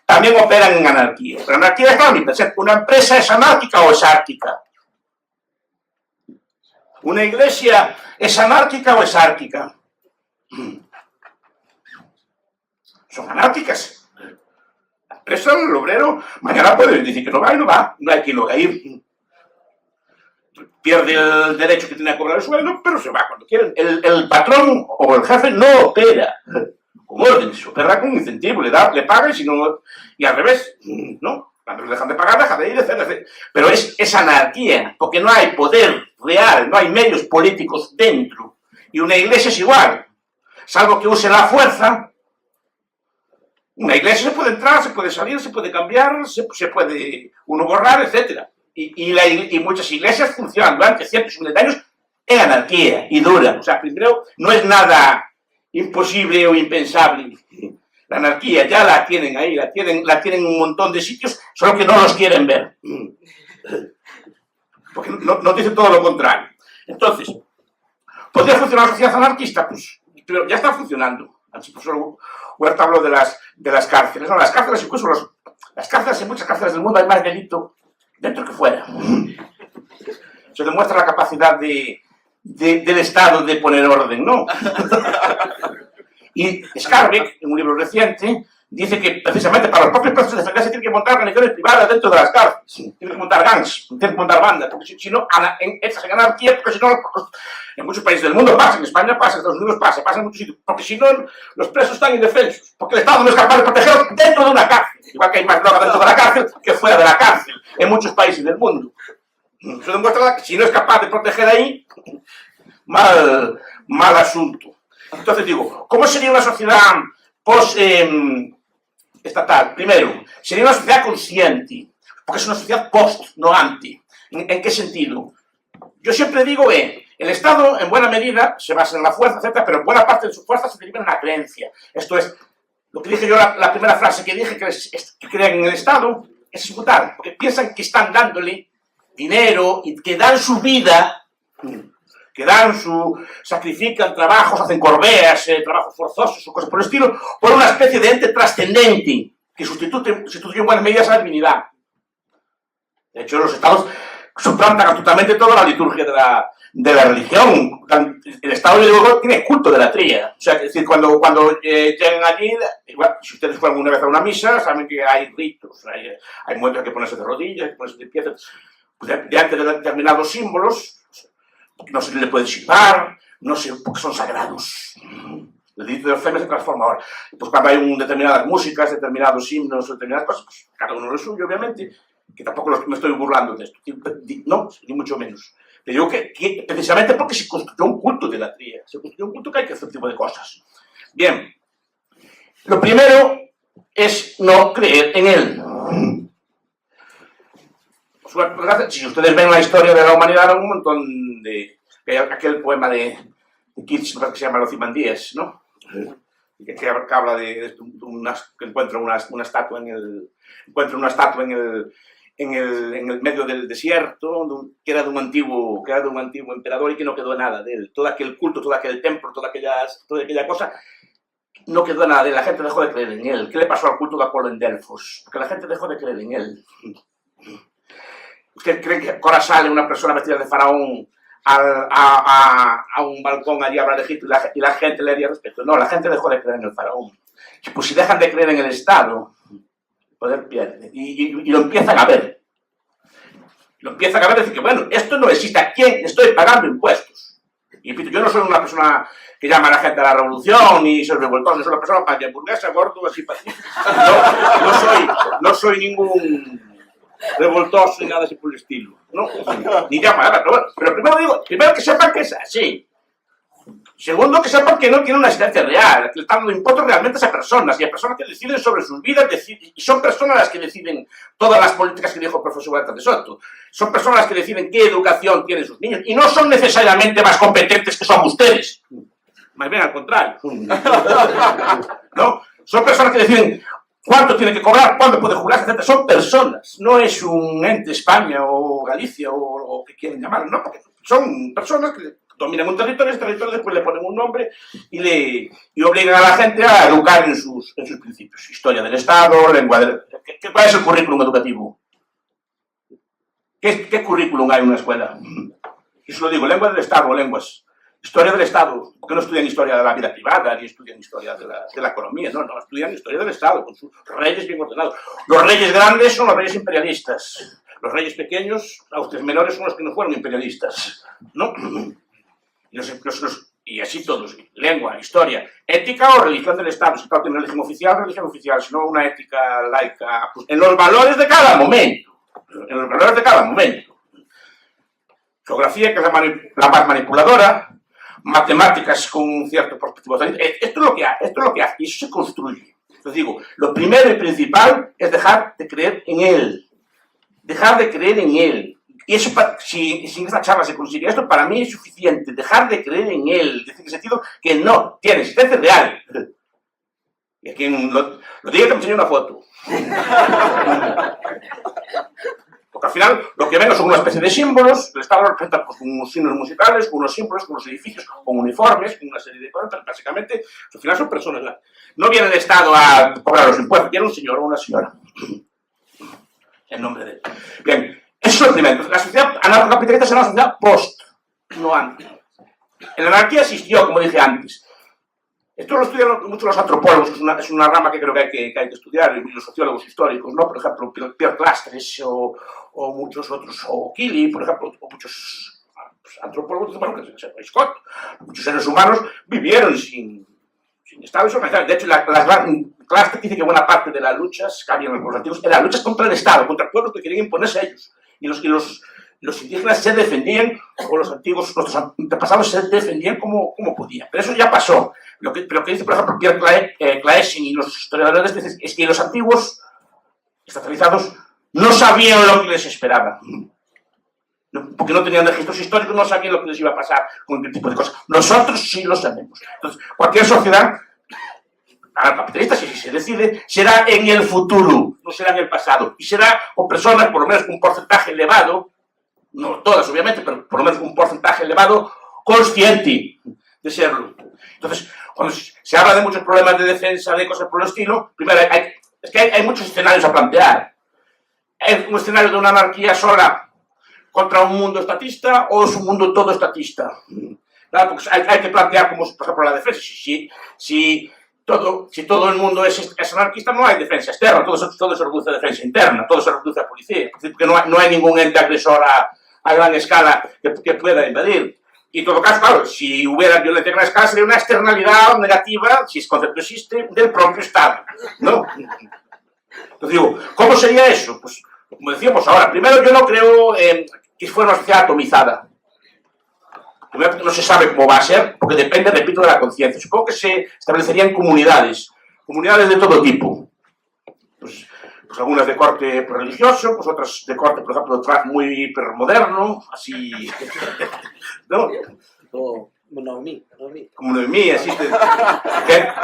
también operan en anarquía. Pero anarquía es la mitad. ¿Una empresa es anárquica o es árquica? ¿Una iglesia es anárquica o es árquica? Son anárquicas. La empresa, el obrero, mañana puede decir que no va y no va. No hay quien lo haga ir. Pierde el derecho que tiene a cobrar el sueldo, pero se va cuando quieren. El patrón o el jefe no opera con órdenes, opera con incentivo, le paga y si no, y al revés, ¿no? Cuando le dejan de pagar, deja de ir, etc. Pero es anarquía, porque no hay poder real, no hay medios políticos dentro. Y una iglesia es igual, salvo que use la fuerza. Una iglesia se puede entrar, se puede salir, se puede cambiar, se puede uno borrar, etc. Y muchas iglesias funcionan durante cientos y miles de años en anarquía y duran. O sea, primero, no es nada imposible o impensable. La anarquía ya la tienen ahí, la tienen en un montón de sitios, solo que no los quieren ver. Porque no dicen todo lo contrario. Entonces, ¿podría funcionar la sociedad anarquista? Pues, pero ya está funcionando. Así, pues, Huerta habló de las cárceles. No, las cárceles, incluso las cárceles, en muchas cárceles del mundo hay más delito dentro que fuera. Se demuestra la capacidad del Estado de poner orden, ¿no? Y Skarbek, en un libro reciente, dice que precisamente para los propios presos de defenderse tienen que montar organizaciones privadas dentro de las cárceles, tienen que montar gangs, tienen que montar bandas, porque si no, entras en anarquía, porque si no, en muchos países del mundo pasa, en España pasa, en Estados Unidos pasa en muchos sitios, porque si no, los presos están indefensos, porque el Estado no es capaz de protegerlos dentro de una cárcel, igual que hay más droga dentro de la cárcel que fuera de la cárcel, en muchos países del mundo. Eso demuestra que si no es capaz de proteger ahí, mal asunto. Entonces digo, ¿cómo sería una sociedad post-estatal? Primero, sería una sociedad consciente, porque es una sociedad post, no anti. ¿En qué sentido? Yo siempre digo que el Estado, en buena medida, se basa en la fuerza, etc., pero en buena parte de su fuerza se deriva en la creencia. Esto es, lo que dije yo, la primera frase que dije, que creen en el Estado, es brutal, porque piensan que están dándole dinero y que dan su vida, sacrifican trabajos, hacen corbeas, trabajos forzosos o cosas por el estilo, por una especie de ente trascendente que sustituye en buena medida esa divinidad. De hecho, los estados suplantan absolutamente toda la liturgia de la religión. El Estado, yo digo, tiene culto de la tría. O sea, es decir, cuando llegan allí, igual, si ustedes fueron una vez a una misa, saben que hay ritos, hay momentos en que ponerse de rodillas, que ponerse de pie, pues, delante de determinados símbolos. No se le puede silbar, no sé, porque son sagrados. El delito de blasfemia se transforma ahora. Pues cuando hay determinadas músicas, determinados himnos, determinadas cosas, pues cada uno lo suyo, obviamente, que tampoco me estoy burlando de esto. No, ni mucho menos. Te digo que precisamente porque se construyó un culto de la tría, se construyó un culto que hay que hacer este tipo de cosas. Bien, lo primero es no creer en él. Si ustedes ven la historia de la humanidad, hay un montón de... aquel poema de Keats, que se llama Los Cimandíes, ¿no? Que habla de que encuentra una estatua en el medio del desierto, que era de un antiguo emperador y que no quedó nada de él. Todo aquel culto, todo aquel templo, toda aquella cosa, no quedó nada de él. La gente dejó de creer en él. ¿Qué le pasó al culto de Apolo en Delfos? Porque la gente dejó de creer en él. ¿Usted cree que ahora sale una persona vestida de faraón a un balcón allí a hablar de Egipto y la gente le haría respeto? No, la gente dejó de creer en el faraón. Pues si dejan de creer en el Estado, el poder pierde. Y lo empiezan a ver. Lo empiezan a ver y decir que, bueno, esto no existe. ¿A quién estoy pagando impuestos? Y repito, yo no soy una persona que llama a la gente a la revolución y soy revoltoso, yo soy una persona hamburguesa, gordo, así pacífico. No soy ningún revoltoso ni nada así por el estilo, ¿no? Ni llama, pero primero digo, que sepan que es así. Segundo, que sepan que no tienen una existencia real, que le están dando impuestos realmente a esas personas, y a personas que deciden sobre sus vidas, y son personas las que deciden todas las políticas que dijo el profesor Huerta de Soto. Son personas las que deciden qué educación tienen sus niños, y no son necesariamente más competentes que son ustedes. Más bien al contrario. ¿No? Son personas que deciden cuánto tiene que cobrar, cuándo puede jubilarse, etc. Son personas, no es un ente España o Galicia o que quieren llamarlo, no, porque son personas que dominan un territorio, ese territorio después le ponen un nombre y obligan a la gente a educar en sus principios. Historia del Estado, lengua del... ¿Cuál es el currículum educativo? ¿Qué currículum hay en una escuela? Y se lo digo, lengua del Estado o lenguas. Historia del Estado, porque no estudian historia de la vida privada, ni estudian historia de la economía, no, estudian historia del Estado, con sus reyes bien ordenados. Los reyes grandes son los reyes imperialistas, los reyes pequeños, los menores son los que no fueron imperialistas, ¿no? Y así todos, lengua, historia, ética o religión del Estado, si claro tiene religión oficial, sino una ética laica, pues, en los valores de cada momento, Geografía, que es la más manipuladora, matemáticas con un cierto perspectivo. Esto es lo que hace, y eso se construye. Entonces digo, lo primero y principal es dejar de creer en él. Y eso, si en esta charla se consigue esto, para mí es suficiente. Dejar de creer en él, en el sentido que no tiene existencia real. Y a quien lo diga que me enseñe una foto. Porque al final lo que ven son una especie de símbolos, el Estado lo representa pues, con unos signos musicales, con unos símbolos, con unos edificios, con uniformes, con una serie de cosas, pero básicamente al final son personas. No viene el Estado a cobrar los impuestos, viene un señor o una señora. En nombre de él. Bien. Eso es lo primero. La sociedad anarcocapitalista es una sociedad post, no antes. En la anarquía existió, como dije antes. Esto lo estudian mucho los antropólogos, es una rama que creo que hay que estudiar, y los sociólogos históricos, ¿no? Por ejemplo, Pierre Clastres o muchos otros, o Killy, por ejemplo, o muchos antropólogos, bueno, Scott, muchos seres humanos vivieron sin estados organizados. De hecho, Clastres dice que buena parte de las luchas que había en los antiguos eran luchas contra el Estado, contra pueblos que querían imponerse a ellos. Y los indígenas se defendían, o los antiguos, nuestros antepasados se defendían como podían. Pero eso ya pasó. Lo que dice, por ejemplo, Pierre Claessing y los historiadores dicen es que los antiguos estatalizados no sabían lo que les esperaba. Porque no tenían registros históricos, no sabían lo que les iba a pasar con este tipo de cosas. Nosotros sí lo sabemos. Entonces, cualquier sociedad capitalista, si se decide, será en el futuro, no será en el pasado. Y será con personas, por lo menos con un porcentaje elevado, no todas obviamente, pero por lo menos con un porcentaje elevado, consciente de serlo. Entonces, cuando se habla de muchos problemas de defensa, de cosas por el estilo, primero es que hay muchos escenarios a plantear. ¿Es un escenario de una anarquía sola contra un mundo estatista o es un mundo todo estatista? Claro, porque hay que plantear como, por ejemplo, la defensa. Si todo el mundo es anarquista, no hay defensa externa, todo se reduce a defensa interna, todo se reduce a policía, porque no hay ningún ente agresor a gran escala que pueda invadir. Y en todo caso, claro, si hubiera violencia a gran escala, sería una externalidad negativa, si ese concepto existe, del propio Estado, ¿no? Entonces digo, ¿cómo sería eso? Pues, como decíamos ahora, primero yo no creo que fuera una sociedad atomizada. Primero no se sabe cómo va a ser, porque depende, repito, de la conciencia. Supongo que se establecerían comunidades de todo tipo. Pues algunas de corte religioso, pues otras de corte, por ejemplo, muy hipermoderno, así, ¿no? Como Noemí, así,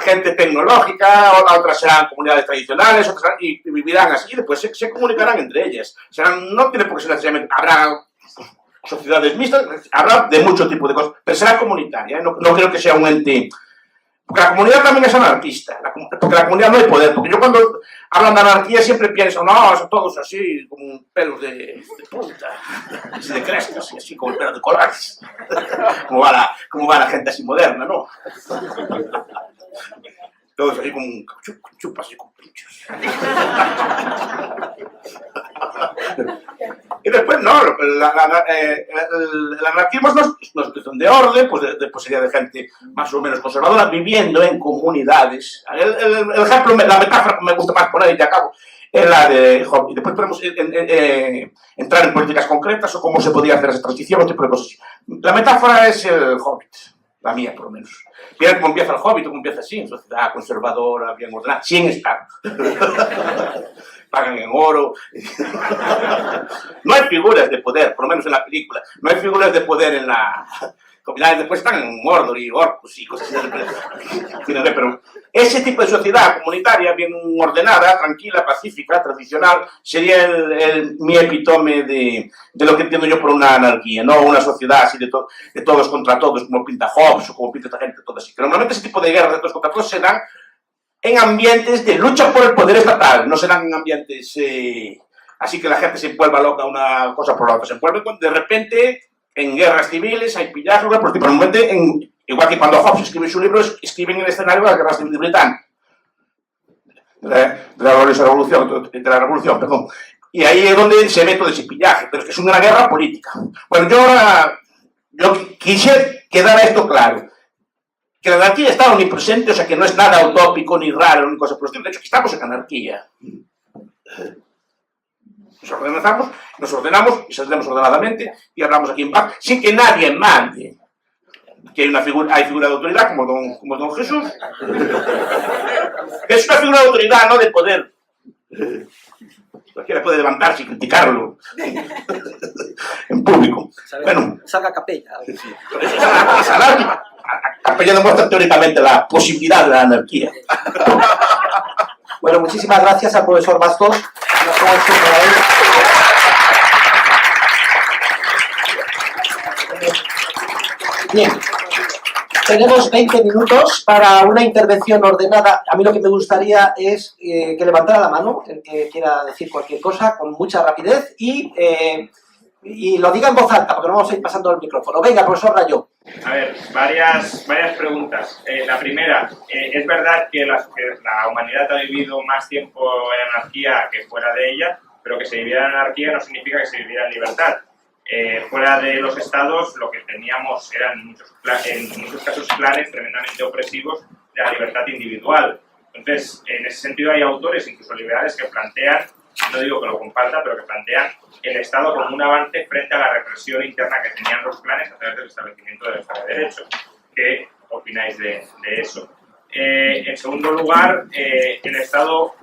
gente tecnológica, otras serán comunidades tradicionales, otras y vivirán así, y después se comunicarán entre ellas. No tiene por qué ser necesariamente, habrá sociedades mixtas, habrá de mucho tipo de cosas, pero será comunitaria, no creo que sea un ente. Porque la comunidad también es anarquista, porque la comunidad no hay poder. Porque yo cuando hablan de anarquía siempre pienso, no, son todos así, como pelos de punta, así de crestas, y así como pelos de colores. Como va la gente así moderna, ¿no? Todos así con chupas y con pinchos. Y después, no, el anarquismo no es cuestión de orden, pues sería de gente más o menos conservadora, viviendo en comunidades. El ejemplo, la metáfora que me gusta más poner, y te acabo, es la de Hobbes. Y después podemos entrar en políticas concretas o cómo se podría hacer esa transición, otro tipo de cosas. La metáfora es el Hobbit. la mía por lo menos. Mira cómo empieza el Hobbit, cómo empieza así, en sociedad conservadora, bien ordenada, sin estar. Pagan en oro. No hay figuras de poder, por lo menos en la película, no hay figuras de poder en la... Después están en Mordor y orcos y cosas así. Pero ese tipo de sociedad comunitaria, bien ordenada, tranquila, pacífica, tradicional, sería mi epítome de lo que entiendo yo por una anarquía, no una sociedad así de todos contra todos, como pinta Hobbes o como pinta esta gente, todo así. Que normalmente ese tipo de guerras de todos contra todos se dan en ambientes de lucha por el poder estatal, no se dan en ambientes así que la gente se vuelva loca una cosa por la otra. Se vuelve de repente... En guerras civiles hay pillajes, pero normalmente, igual que cuando Hobbes escribe su libro, escribe en el escenario de la Guerra Civil Británica. De la revolución, perdón. Y ahí es donde se ve todo ese pillaje, pero es que es una guerra política. Bueno, yo quise quedar esto claro. Que la anarquía está omnipresente, o sea que no es nada utópico, ni raro, ni cosa por el estilo. De hecho, que estamos en anarquía. Nos ordenamos y saldremos ordenadamente y hablamos aquí en paz, sin que nadie mande. Que hay figura de autoridad como don Jesús. Es una figura de autoridad, no de poder. Cualquiera puede levantarse y criticarlo en público. Bueno, salga a capella. Esa capella demuestra teóricamente la posibilidad de la anarquía. Bueno, muchísimas gracias al profesor Bastos. Bien, tenemos 20 minutos para una intervención ordenada. A mí lo que me gustaría es que levantara la mano el que quiera decir cualquier cosa con mucha rapidez y lo diga en voz alta, porque no vamos a ir pasando el micrófono. Venga, profesor Rayo. A ver, varias preguntas. La primera, es verdad que la humanidad ha vivido más tiempo en anarquía que fuera de ella, pero que se viviera en anarquía no significa que se viviera en libertad. Fuera de los estados, lo que teníamos eran en muchos casos clanes tremendamente opresivos de la libertad individual. Entonces, en ese sentido hay autores, incluso liberales, que plantean, no digo que lo compartan, pero que plantean el Estado como un avance frente a la represión interna que tenían los clanes a través del establecimiento del Estado de Derecho. ¿Qué opináis de eso? En segundo lugar, el Estado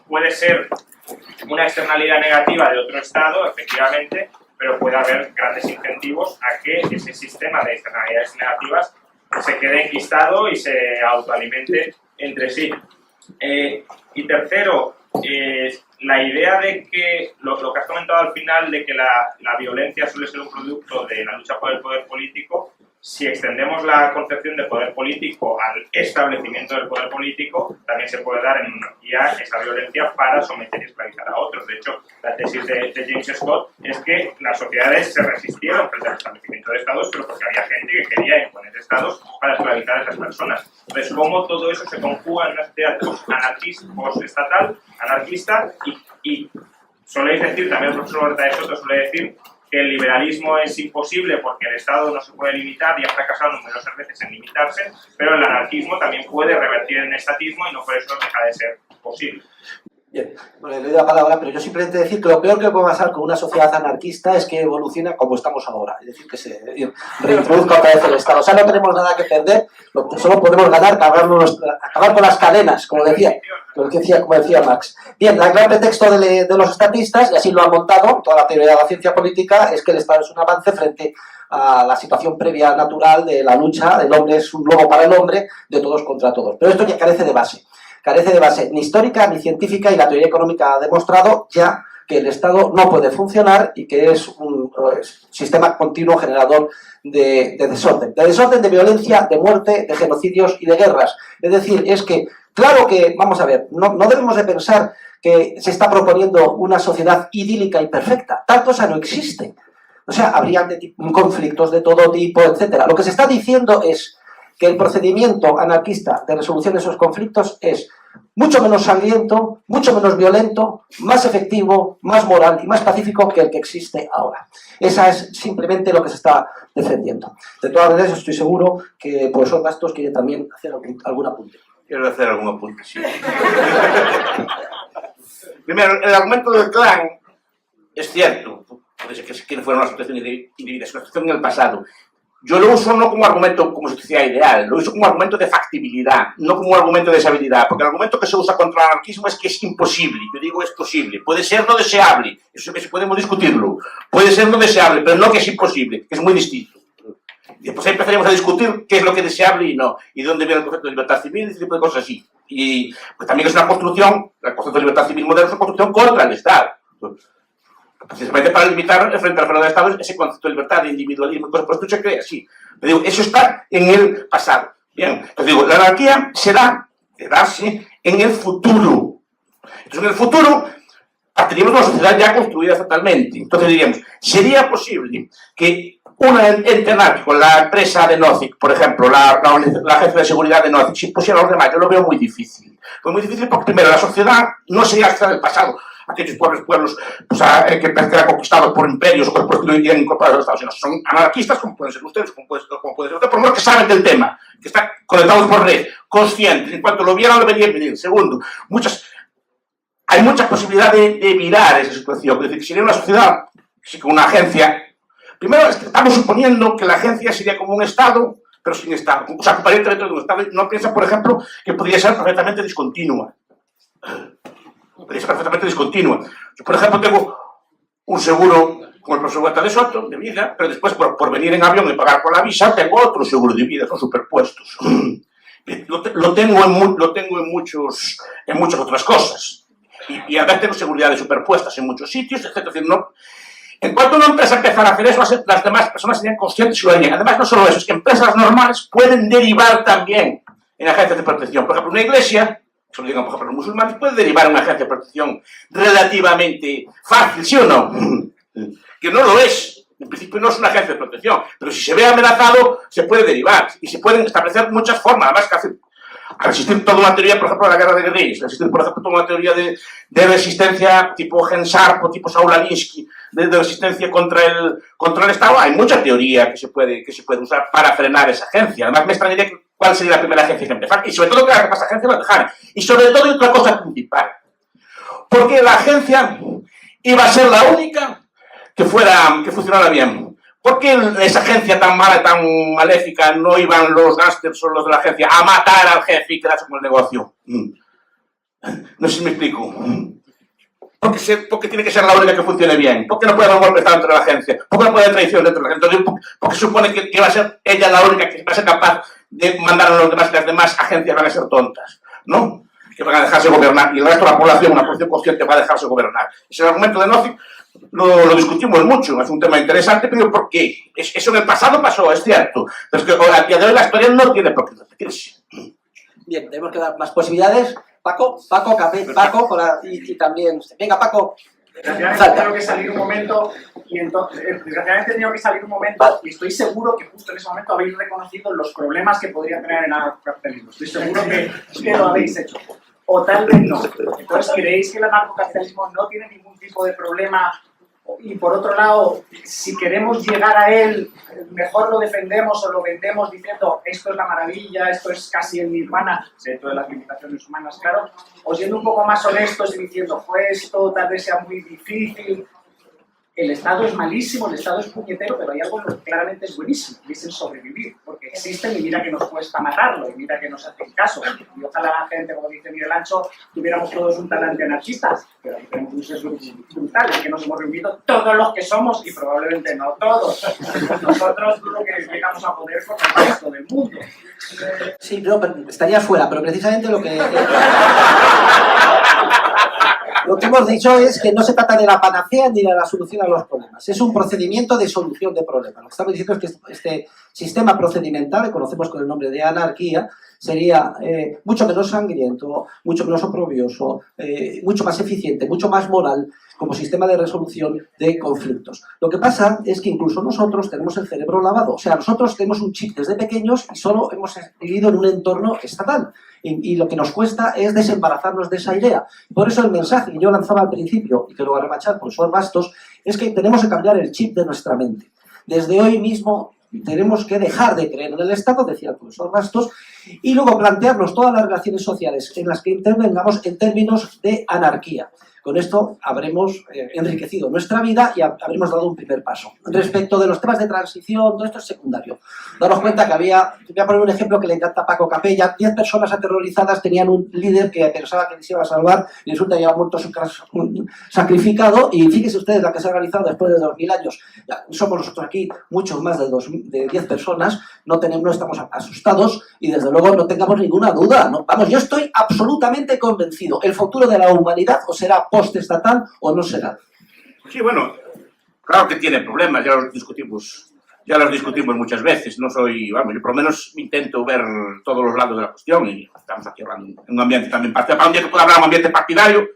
puede ser una externalidad negativa de otro Estado, efectivamente, pero puede haber grandes incentivos a que ese sistema de externalidades negativas se quede enquistado y se autoalimente entre sí. Y tercero, la idea de que, lo que has comentado al final, de que la violencia suele ser un producto de la lucha por el poder político, si extendemos la concepción de poder político al establecimiento del poder político, también se puede dar en monarquía esa violencia para someter y esclavizar a otros. De hecho, la tesis de James Scott es que las sociedades se resistieron frente al establecimiento de estados, pero porque había gente que quería imponer estados para esclavizar a esas personas. Entonces, cómo todo eso se conjuga en una sociedad post-estatal, anarquista, y soléis decir, también el profesor Horta de Soto suele decir, que el liberalismo es imposible porque el Estado no se puede limitar y ha fracasado numerosas veces en limitarse, pero el anarquismo también puede revertir en estatismo y no por eso deja de ser posible. Bien, bueno, le doy la palabra, pero yo simplemente decir que lo peor que puede pasar con una sociedad anarquista es que evolucione como estamos ahora, es decir, que se reintroduzca otra vez el Estado. O sea, no tenemos nada que perder, solo podemos ganar, acabar con las cadenas, como decía Marx. Bien, el gran pretexto de los estatistas, y así lo han montado toda la teoría de la ciencia política, es que el Estado es un avance frente a la situación previa natural de la lucha, el hombre es un lobo para el hombre, de todos contra todos. Pero esto ya carece de base ni histórica ni científica, y la teoría económica ha demostrado ya que el Estado no puede funcionar y que es un sistema continuo generador de desorden, de violencia, de muerte, de genocidios y de guerras. Es decir, es que, claro que, vamos a ver, no debemos de pensar que se está proponiendo una sociedad idílica y perfecta. Tal cosa no existe. O sea, habría conflictos de todo tipo, etc. Lo que se está diciendo es que el procedimiento anarquista de resolución de esos conflictos es mucho menos sangriento, mucho menos violento, más efectivo, más moral y más pacífico que el que existe ahora. Esa es simplemente lo que se está defendiendo. De todas maneras, estoy seguro que el profesor Bastos quiere también hacer algún apunte. Quiero hacer algún apunte, sí. Primero, el argumento del clan es cierto. Puede ser que fuera una situación individual, es una situación en el pasado. yo lo uso no como argumento, como sociedad ideal, lo uso como argumento de factibilidad, no como argumento de deshabilidad, porque el argumento que se usa contra el anarquismo es que es imposible. Yo digo es posible, puede ser no deseable, eso podemos discutirlo, puede ser no deseable, pero no que es imposible, que es muy distinto. Y después ahí empezaremos a discutir qué es lo que es deseable y no, y de dónde viene el concepto de libertad civil y ese tipo de cosas así. Y pues también es una construcción, el concepto de libertad civil moderna es una construcción contra el Estado. Precisamente para limitar frente al fenómeno del Estado ese concepto de libertad, de individualismo, por esto se cree así. Pero digo, eso está en el pasado. Bien, entonces digo, la anarquía será de darse en el futuro. Entonces en el futuro tenemos una sociedad ya construida totalmente. Entonces diríamos, ¿sería posible que una ente anárquico, la empresa de Nozick, por ejemplo, la agencia de seguridad de Nozick, si pusiera los demás? Yo lo veo muy difícil. Pues muy difícil porque, primero, la sociedad no sería hasta el pasado. Aquellos pueblos pues, que eran conquistados por imperios o por no irían incorporados a los Estados Unidos. Son anarquistas, como pueden ser ustedes, como puede ser usted, por lo menos que saben del tema, que están conectados por red, conscientes. En cuanto lo vieran, lo verían venir. Segundo, hay mucha posibilidad de virar esa situación. Es decir, que sería una sociedad, con una agencia. Primero, estamos suponiendo que la agencia sería como un Estado, pero sin Estado. O sea, ocuparía dentro de un Estado. No piensa, por ejemplo, que podría ser perfectamente discontinua. Podría ser perfectamente discontinua. Yo, por ejemplo, tengo un seguro con el profesor Huerta de Soto, de vida, pero después, por venir en avión y pagar con la visa, tengo otro seguro de vida, son superpuestos. Lo tengo en muchas otras cosas. Y además tengo seguridades superpuestas en muchos sitios, etc. Es decir, no. En cuanto una empresa empezara a hacer eso, las demás personas serían conscientes y lo harían. Además, no solo eso, es que empresas normales pueden derivar también en agencias de protección. Por ejemplo, una iglesia, se lo digan por ejemplo los musulmanes, puede derivar en una agencia de protección relativamente fácil, ¿sí o no? Que no lo es. En principio no es una agencia de protección, pero si se ve amenazado, se puede derivar. Y se pueden establecer muchas formas, además que hacen. A resistir toda una teoría, por ejemplo, de la guerra de guerrillas, resistir, por ejemplo, toda una teoría de resistencia tipo Gensarp o tipo Saul Alinsky, de resistencia contra el Estado. Hay mucha teoría que se puede usar para frenar esa agencia. Además, me extrañaría cuál sería la primera agencia que empezar. Y sobre todo que las agencias la dejaran. Y sobre todo, otra cosa principal. Porque la agencia iba a ser la única que funcionara bien. ¿Por qué esa agencia tan mala, tan maléfica, no iban los gángsters o los de la agencia a matar al jefe y quedarse con el negocio? No sé si me explico. Porque tiene que ser la única que funcione bien. ¿Por qué no puede haber un golpe de Estado dentro de la agencia? ¿Por qué no puede haber traición dentro de la agencia? Porque supone que va a ser ella la única que va a ser capaz de mandar a los demás, y las demás agencias van a ser tontas, ¿no? Que van a dejarse gobernar. Y el resto de la población, una población consciente, va a dejarse gobernar. Ese es el argumento de Nozick. Lo discutimos mucho, es un tema interesante, pero ¿por qué? Eso en el pasado pasó, es cierto, pero es que a día de hoy la historia no tiene por qué repetirse. Bien, tenemos que dar más posibilidades. Paco, y también... Venga, Paco. Desgraciadamente he tenido que salir un momento y estoy seguro que justo en ese momento habéis reconocido los problemas que podría tener el anarcocapitalismo. Estoy seguro que lo habéis hecho. O tal vez no. Entonces, ¿creéis que el anarcocapitalismo no tiene ningún tipo de problema? Y por otro lado, si queremos llegar a él, mejor lo defendemos o lo vendemos diciendo esto es la maravilla, esto es casi el nirvana, dentro de las limitaciones humanas, claro, o siendo un poco más honestos y diciendo, pues esto tal vez sea muy difícil. El Estado es malísimo, el Estado es puñetero, pero hay algo que claramente es buenísimo, y es el sobrevivir, porque existen y mira que nos cuesta matarlo, y mira que nos hacen caso. Y ojalá la gente, como dice Miguel Ancho, tuviéramos todos un talante anarquista, pero aquí tenemos un sesgo brutal, en que nos hemos reunido todos los que somos, y probablemente no todos. Nosotros dudo que llegamos a poder con el resto del mundo. Sí, no, pero estaría fuera, pero precisamente lo que hemos dicho es que no se trata de la panacea ni de la solución a los problemas. Es un procedimiento de solución de problemas. Lo que estamos diciendo es que este sistema procedimental, que conocemos con el nombre de anarquía, sería mucho menos sangriento, mucho menos oprobioso, mucho más eficiente, mucho más moral como sistema de resolución de conflictos. Lo que pasa es que incluso nosotros tenemos el cerebro lavado. O sea, nosotros tenemos un chip desde pequeños y solo hemos vivido en un entorno estatal. Y lo que nos cuesta es desembarazarnos de esa idea. Por eso el mensaje que yo lanzaba al principio, y que lo va a remachar el profesor Bastos, es que tenemos que cambiar el chip de nuestra mente. Desde hoy mismo tenemos que dejar de creer en el Estado, decía el profesor Bastos, y luego plantearnos todas las relaciones sociales en las que intervengamos en términos de anarquía. Con esto habremos enriquecido nuestra vida y habremos dado un primer paso. Respecto de los temas de transición, todo esto es secundario. Daros cuenta que voy a poner un ejemplo que le encanta a Paco Capella. 10 personas aterrorizadas tenían un líder que pensaba que les iba a salvar y resulta que lleva muerto sacrificado, y fíjense ustedes la que se ha organizado después de 2000 años. Ya, somos nosotros aquí muchos más de 10 personas, no estamos asustados y desde luego no tengamos ninguna duda, ¿no? Vamos, yo estoy absolutamente convencido. El futuro de la humanidad o será postestatal o no será. Sí, bueno, claro que tiene problemas, ya los discutimos muchas veces. No soy, vamos, yo por lo menos intento ver todos los lados de la cuestión y estamos aquí hablando en un ambiente también partidario. Para un día que pueda hablar en un ambiente partidario,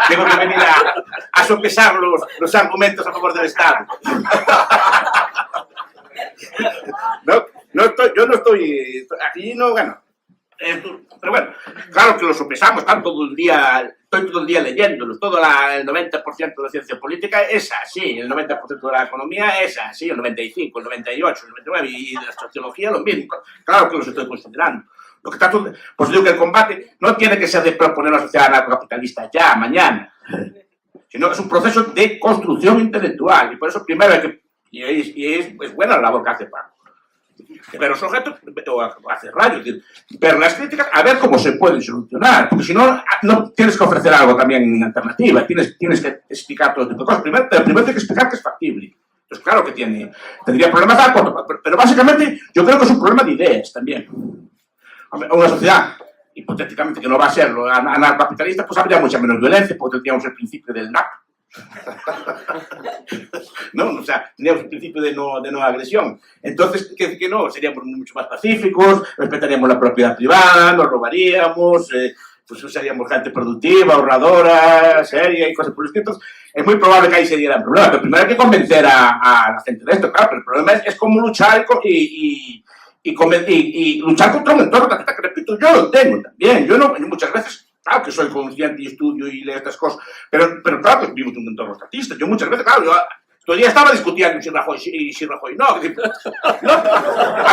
tengo que venir a sopesar los argumentos a favor del Estado. Yo no estoy aquí, no gano. Pero bueno, claro que lo sopesamos, estoy todo el día leyéndolos, el 90% de la ciencia política es así, el 90% de la economía es así, el 95, el 98, el 99, y de la sociología lo mismo. Claro que los estoy considerando. Lo que pues digo que el combate no tiene que ser de proponer una sociedad anarcocapitalista ya, mañana, sino que es un proceso de construcción intelectual, y por eso primero hay que, y es buena la labor que hace Paco, ver los objetos, o hacer radio, ver las críticas, a ver cómo se pueden solucionar, porque si no, no tienes que ofrecer algo también en alternativa, tienes que explicar todo tipo de cosas. Primero tienes que explicar que es factible. Entonces, claro que tendría problemas a corto, pero básicamente yo creo que es un problema de ideas también. Una sociedad, hipotéticamente, que no va a ser anarcocapitalista, pues habría mucha menos violencia, porque tendríamos el principio del NAP. No, o sea, teníamos el principio de no agresión. Entonces, que no, seríamos mucho más pacíficos, respetaríamos la propiedad privada, no robaríamos, pues seríamos gente productiva, ahorradora, seria y cosas por el estilo. Es muy probable que ahí se diera el problema, pero primero hay que convencer a la gente de esto, claro, pero el problema es cómo luchar y luchar contra un entorno que repito, yo lo tengo también. Yo muchas veces, claro que soy consciente y estudio y leo estas cosas, pero claro que vivimos en un entorno estatista. Yo muchas veces, claro, todavía estaba discutiendo si Rajoy no. A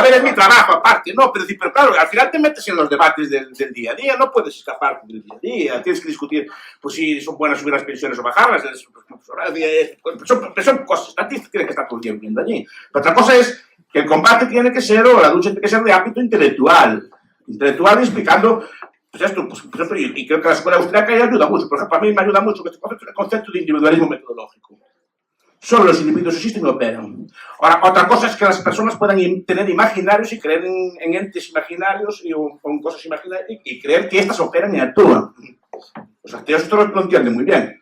ver, es mi trabajo aparte, no, pero claro, al final te metes en los debates del día a día, no puedes escapar del día a día, tienes que discutir, pues si son buenas subir las pensiones o bajarlas, son cosas estatísticas, tienes que estar todo el tiempo viendo allí. Pero otra cosa es que el combate tiene que ser, o la lucha tiene que ser de ámbito intelectual explicando, pues esto, pues, y creo que la escuela austríaca ayuda mucho. Por ejemplo, a mí me ayuda mucho el concepto de individualismo metodológico. Solo los individuos existen y operan. Ahora, otra cosa es que las personas puedan tener imaginarios y creer en entes imaginarios o en cosas imaginarias y creer que éstas operan y actúan. Los ateos esto lo entienden muy bien.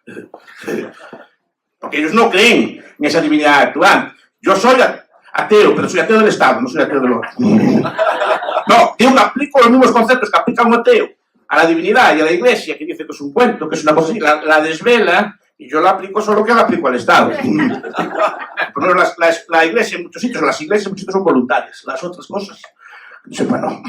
Porque ellos no creen en esa divinidad actuante. Yo soy ateo, pero soy ateo del Estado, no soy ateo del otro. No, digo que aplico los mismos conceptos que aplica un ateo a la divinidad y a la Iglesia, que dice que es un cuento, que es una cosa así, la desvela, y yo la aplico solo que la aplico al Estado. Pero la Iglesia en muchos sitios, las iglesias en muchos sitios son voluntarias, las otras cosas, no sé, bueno.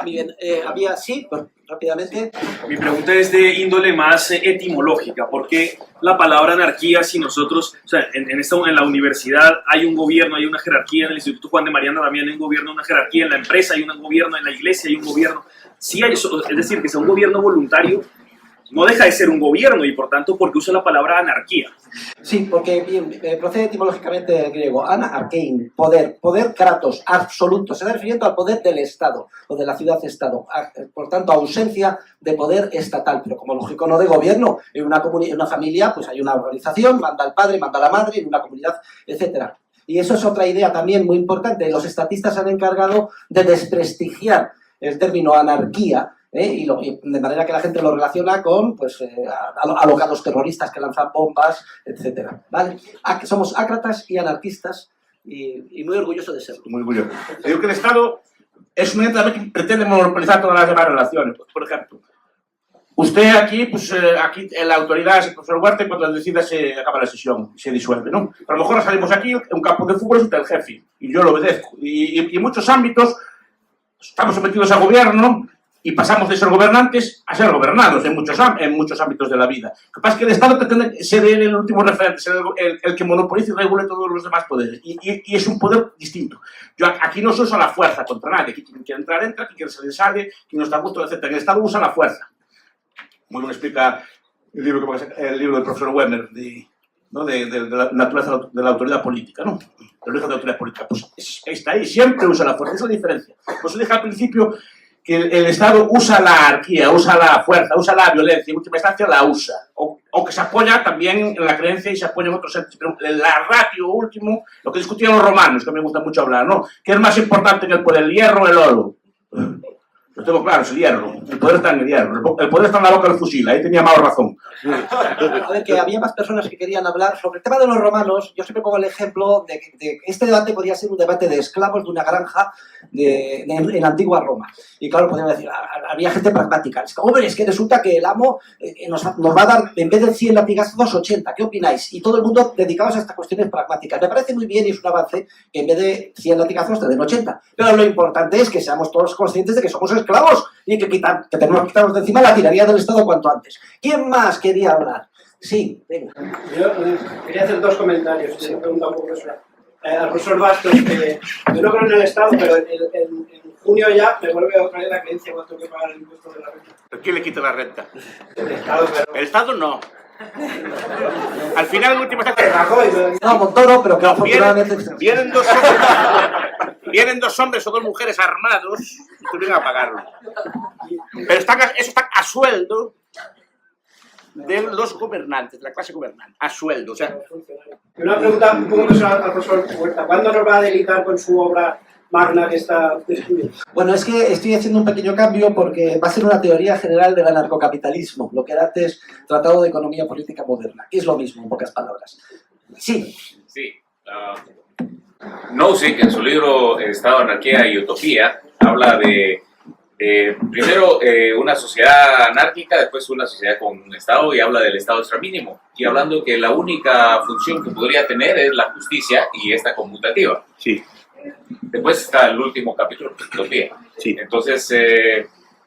Bien, había, sí, pues, rápidamente. Mi pregunta es de índole más etimológica, porque la palabra anarquía, si nosotros, o sea, en la universidad hay un gobierno, hay una jerarquía, en el Instituto Juan de Mariana también hay un gobierno, una jerarquía, en la empresa hay un gobierno, en la iglesia hay un gobierno, sí hay eso, es decir, que sea un gobierno voluntario, no deja de ser un gobierno y por tanto, ¿por qué usa la palabra anarquía? Sí, porque bien, procede etimológicamente del griego, ana arkein, poder kratos, absoluto, se está refiriendo al poder del Estado o de la ciudad-estado, por tanto, ausencia de poder estatal, pero como lógico no de gobierno, en una familia pues hay una organización, manda el padre, manda la madre, en una comunidad, etcétera. Y eso es otra idea también muy importante, los estatistas se han encargado de desprestigiar el término anarquía, y de manera que la gente lo relaciona con pues, alocados terroristas que lanzan bombas, etcétera, ¿vale? Somos ácratas y anarquistas y muy orgulloso de serlo. Muy orgulloso. Digo que el Estado es un ente que pretende monopolizar todas las demás relaciones. Pues, por ejemplo, usted aquí, pues aquí la autoridad es el profesor Huerta, cuando decida se acaba la sesión, se disuelve, ¿no? A lo mejor salimos aquí, en un campo de fútbol es usted el jefe, y yo lo obedezco. Y en muchos ámbitos estamos sometidos al gobierno y pasamos de ser gobernantes a ser gobernados en muchos ámbitos de la vida. Lo que pasa es que el Estado pretende ser el último referente, ser el que monopolice y regule todos los demás poderes. Y es un poder distinto. Yo aquí no se usa la fuerza contra nadie. Aquí quien quiere entrar, entra, quien quiere salir, sale, quien no está a gusto, etc. En el Estado usa la fuerza. muy bien explica el libro del profesor Werner, ¿no? de la naturaleza de la autoridad política, ¿no? El origen de la autoridad política. Pues está ahí, siempre usa la fuerza, esa es la diferencia. Pues dije al principio que el Estado usa la anarquía, usa la fuerza, usa la violencia, en última instancia la usa. O que se apoya también en la creencia y se apoya en otros sentidos. Pero la ratio último, lo que discutían los romanos, que me gusta mucho hablar, ¿no? ¿Qué es más importante que el hierro o el oro? Lo tengo claro, es el hierro. El poder está en el hierro. El poder está en la boca del fusil. Ahí tenía más razón. A ver, que había más personas que querían hablar sobre el tema de los romanos. Yo siempre pongo el ejemplo de que este debate podría ser un debate de esclavos de una granja en la antigua Roma. Y claro, podrían decir, había gente pragmática. Hombre, es que resulta que el amo nos va a dar, en vez de 100 latigazos, 80. ¿Qué opináis? Y todo el mundo dedicados a estas cuestiones pragmáticas. Me parece muy bien y es un avance que en vez de 100 latigazos te den 80. Pero lo importante es que seamos todos conscientes de que somos esclavos y que tenemos que quitarnos de encima la tiranía del Estado cuanto antes. ¿Quién más quería hablar? Sí, venga. Yo quería hacer dos comentarios. Sí. Una pregunta un poco personal. Al profesor Bastos, yo no creo en el Estado, pero en junio ya me vuelve otra vez la creencia cuando tengo que pagar el impuesto de la renta. ¿Pero quién le quita la renta? El Estado, pero... El Estado no. Al final, en última instancia... No, Montoro, pero que afortunadamente... Vienen dos hombres o dos mujeres armados y tú vienes a pagarlo. Pero eso está a sueldo de los gobernantes, de la clase gobernante, a sueldo. O sea, y una pregunta un poco personal al profesor Huerta. ¿Cuándo nos va a deleitar con su obra magna que está describiendo? Bueno, es que estoy haciendo un pequeño cambio porque va a ser una teoría general del anarcocapitalismo, lo que era antes Tratado de Economía Política Moderna, que es lo mismo, en pocas palabras. Sí. Sí. Nozick, en su libro Estado, Anarquía y Utopía, habla de primero una sociedad anárquica, después una sociedad con un Estado, y habla del Estado extramínimo, y hablando que la única función que podría tener es la justicia y esta conmutativa. sí. Después está el último capítulo, Utopía. Sí. Entonces,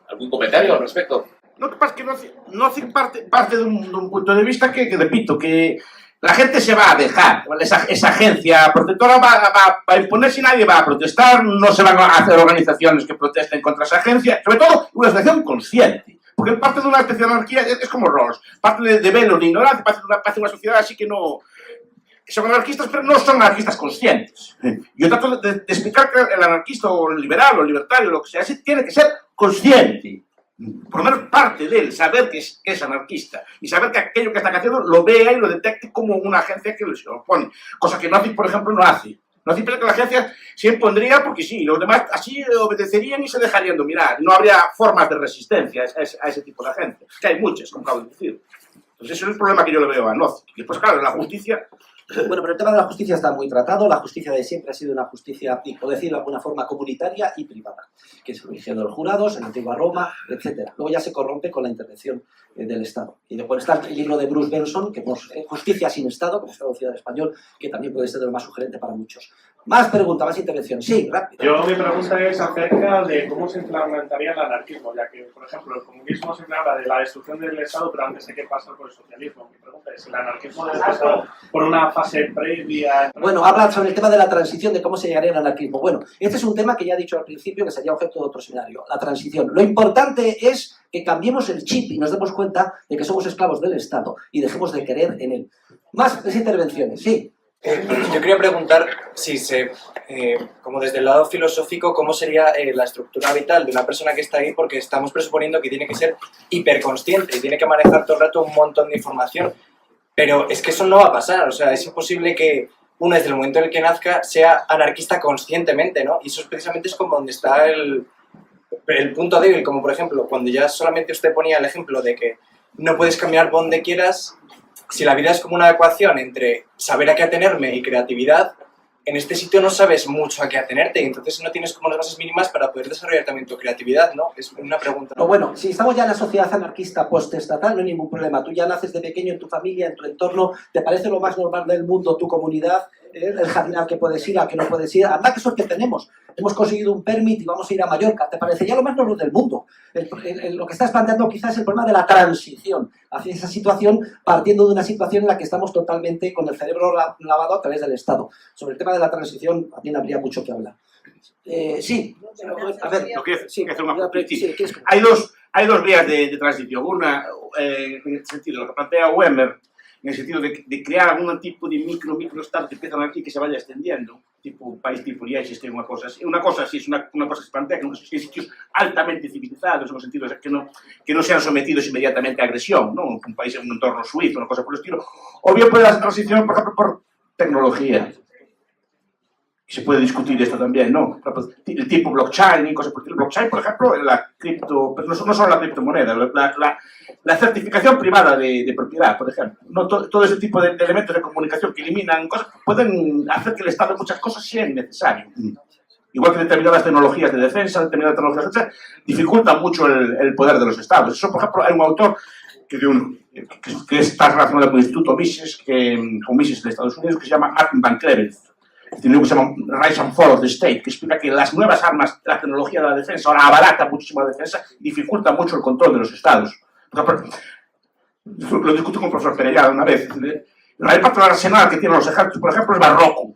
¿algún comentario al respecto? Lo que pasa es que no hace parte de un punto de vista que repito, que la gente se va a dejar. Esa agencia protectora va a imponer si nadie va a protestar, no se van a hacer organizaciones que protesten contra esa agencia, sobre todo una asociación consciente. Porque parte de una especie de anarquía es como Rawls, parte de velos de ignorancia, parte de una sociedad así que no... Son anarquistas, pero no son anarquistas conscientes. Yo trato de explicar que el anarquista o el liberal o el libertario, lo que sea, tiene que ser consciente. Por lo menos parte de él, saber que es anarquista y saber que aquello que está haciendo lo vea y lo detecte como una agencia que se opone. Cosa que Nozick, por ejemplo, no hace. Nozick piensa que la agencia se impondría porque sí, los demás así obedecerían y se dejarían dominar. No habría formas de resistencia a ese tipo de agencia, que hay muchas, como acabo de decir. Entonces ese es el problema que yo le veo a Nozick. Y después, claro, la justicia... Bueno, pero el tema de la justicia está muy tratado. La justicia de siempre ha sido una justicia, por decirlo de alguna forma, comunitaria y privada, que es el origen de los jurados, en la antigua Roma, etc. Luego ya se corrompe con la intervención del Estado. Y después está el libro de Bruce Benson, que es Justicia sin Estado, como es traducido al español, que también puede ser de lo más sugerente para muchos. Más preguntas, más intervención. Sí, rápido. Yo mi pregunta es acerca de cómo se implementaría el anarquismo, ya que, por ejemplo, el comunismo siempre habla de la destrucción del Estado, pero antes de qué pasa con el socialismo. Mi pregunta es, ¿el anarquismo debe pasar por una fase previa? Bueno, habla sobre el tema de la transición, de cómo se llegaría al anarquismo. Bueno, este es un tema que ya he dicho al principio, que sería objeto de otro seminario, la transición. Lo importante es que cambiemos el chip y nos demos cuenta de que somos esclavos del Estado y dejemos de querer en él. Más intervenciones, sí. Yo quería preguntar si como desde el lado filosófico, ¿cómo sería la estructura vital de una persona que está ahí? Porque estamos presuponiendo que tiene que ser hiperconsciente y tiene que manejar todo el rato un montón de información. Pero es que eso no va a pasar, o sea, es imposible que uno desde el momento en el que nazca sea anarquista conscientemente, ¿no? Y eso precisamente es como donde está el punto débil, como por ejemplo, cuando ya solamente usted ponía el ejemplo de que no puedes caminar por donde quieras. Si la vida es como una ecuación entre saber a qué atenerme y creatividad, en este sitio no sabes mucho a qué atenerte y entonces no tienes como las bases mínimas para poder desarrollar también tu creatividad, ¿no? Es una pregunta. No, bueno, si estamos ya en la sociedad anarquista postestatal, no hay ningún problema. Tú ya naces de pequeño en tu familia, en tu entorno, te parece lo más normal del mundo tu comunidad, el jardín al que puedes ir, al que no puedes ir. Anda, que eso es que tenemos. Hemos conseguido un permit y vamos a ir a Mallorca. ¿Te parecería lo más normal del mundo? Lo que estás planteando quizás es el problema de la transición hacia esa situación, partiendo de una situación en la que estamos totalmente con el cerebro lavado a través del Estado. Sobre el tema de la transición también habría mucho que hablar. Sí, a ver. Lo que es, sí, que hacer una sí, hay hay dos vías de transición. Una, en el sentido, lo que plantea Wemer, en el sentido de crear algún tipo de micro-estado que empiezan aquí, que se vaya extendiendo, tipo un país tipo Liechtenstein, una cosa así. Una cosa así es una cosa que se plantea, que no sé, sitios altamente civilizados, en el sentido de que no sean sometidos inmediatamente a agresión, ¿no? Un país en un entorno suizo, una cosa por el estilo. O bien puede hacer transición, por ejemplo, por tecnología. Se puede discutir esto también, ¿no? El tipo blockchain y cosas por el estilo. Blockchain, por ejemplo, la cripto, pero no solo la criptomoneda, la certificación privada de propiedad, por ejemplo. ¿No? Todo ese tipo de elementos de comunicación que eliminan cosas pueden hacer que el Estado muchas cosas sea innecesario. Igual que determinadas tecnologías de defensa, determinadas tecnologías de defensa, dificultan mucho el poder de los Estados. Eso, por ejemplo, hay un autor que está relacionado con el Instituto Mises, con Mises de Estados Unidos, que se llama Martin Van Cleven. Tiene un libro que se llama Rise and Fall of the State, que explica que las nuevas armas, la tecnología de la defensa, ahora abarata muchísimo la defensa y dificulta mucho el control de los Estados. Lo discutí con el profesor Perellada una vez. La parte del arsenal que tienen los ejércitos, por ejemplo, es barroco.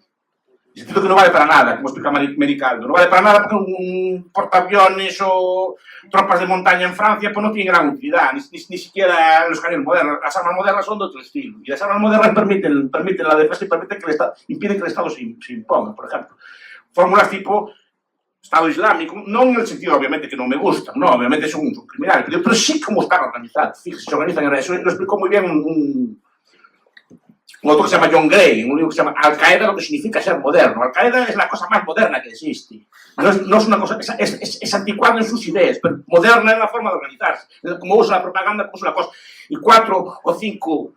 En el sentido que no vale para nada, como explica Mericaldo. No vale para nada porque un portaaviones o tropas de montaña en Francia pues no tienen gran utilidad, ni siquiera los cañones modernos. Las armas modernas son de otro estilo. Y las armas modernas permiten la defensa y impiden que el Estado se imponga, por ejemplo. Fórmulas tipo Estado Islámico, no en el sentido, obviamente, que no me gustan, no, obviamente son criminales, pero sí como están organizados. Fíjense, se organizan en eso. Lo explicó muy bien un autor que se llama John Gray, en un libro que se llama Al-Qaeda, lo que significa ser moderno. Al-Qaeda es la cosa más moderna que existe. No es una cosa, es anticuada en sus ideas, pero moderna en la forma de organizarse. Como usa la propaganda, como usa la cosa. Y 4 o 5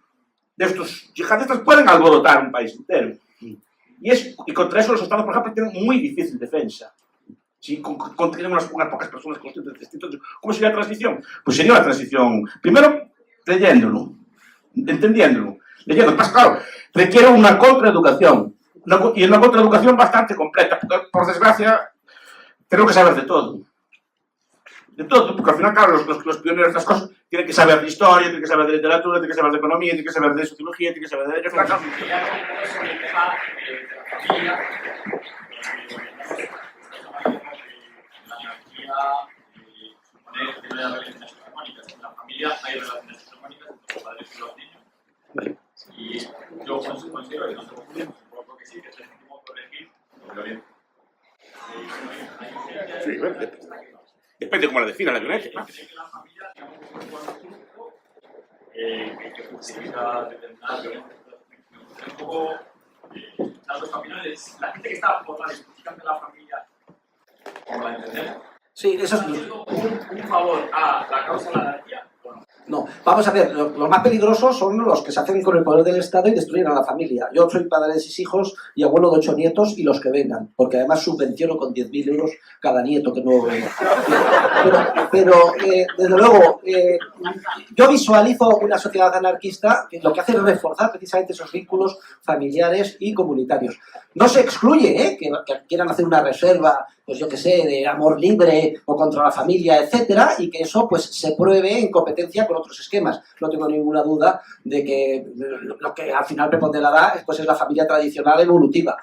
de estos yihadistas pueden alborotar un país entero. Y contra eso los Estados, por ejemplo, tienen muy difícil defensa. Si tienen unas pocas personas conscientes de esto. Entonces, ¿cómo sería la transición? Pues sería una transición, primero, leyéndolo, entendiéndolo. Leyendo, pues claro, requiere una contraeducación, y una contraeducación bastante completa, porque por desgracia tenemos que saber de todo. De todo, porque al final, claro, los pioneros de estas cosas tienen que saber de historia, tienen que saber de literatura, tienen que saber de economía, tienen que saber de sociología, tienen que saber de derecho. Claro. En la familia hay relaciones hegemónicas entre los padres y los niños. Y yo considero que no se confundimos, supongo que sí, que es legítimo corregir, pero bien. Sí, depende de cómo la defina la violencia. La familia, digamos, es un grupo que justifica determinadas violencias. Me gustaría un poco las dos opiniones. La gente que está por la discusión de la familia, ¿cómo la entender? Sí, eso es... ¿Un favor a la causa de la anarquía o no? No, vamos a ver, los más peligrosos son los que se hacen con el poder del Estado y destruyen a la familia. Yo soy padre de 6 hijos y abuelo de 8 nietos y los que vengan, porque además subvenciono con 10.000 euros cada nieto que no venga. Pero desde luego, yo visualizo una sociedad anarquista que lo que hace es reforzar precisamente esos vínculos familiares y comunitarios. No se excluye que quieran hacer una reserva, pues yo qué sé, de amor libre o contra la familia, etcétera, y que eso pues se pruebe en competencia con otros esquemas. No tengo ninguna duda de que lo que al final preponderará pues es la familia tradicional evolutiva.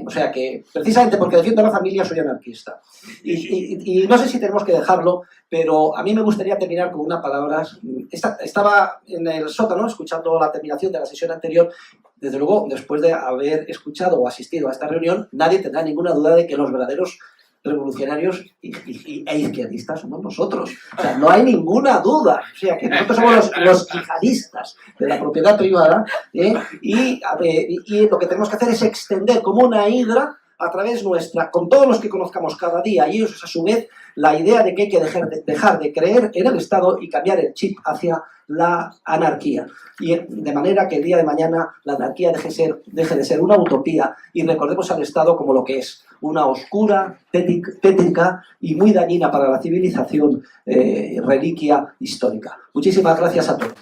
O sea que, precisamente porque defiendo a la familia, soy anarquista. Y no sé si tenemos que dejarlo, pero a mí me gustaría terminar con unas palabras. Estaba en el sótano escuchando la terminación de la sesión anterior. Desde luego, después de haber escuchado o asistido a esta reunión, nadie tendrá ninguna duda de que los verdaderos revolucionarios e izquierdistas somos nosotros. O sea, no hay ninguna duda. O sea, que nosotros somos los yihadistas de la propiedad privada, y lo que tenemos que hacer es extender como una hidra a través nuestra, con todos los que conozcamos cada día, y ellos a su vez, la idea de que hay que dejar de creer en el Estado y cambiar el chip hacia la anarquía. Y de manera que el día de mañana la anarquía deje de ser una utopía y recordemos al Estado como lo que es, una oscura, tétrica y muy dañina para la civilización reliquia histórica. Muchísimas gracias a todos.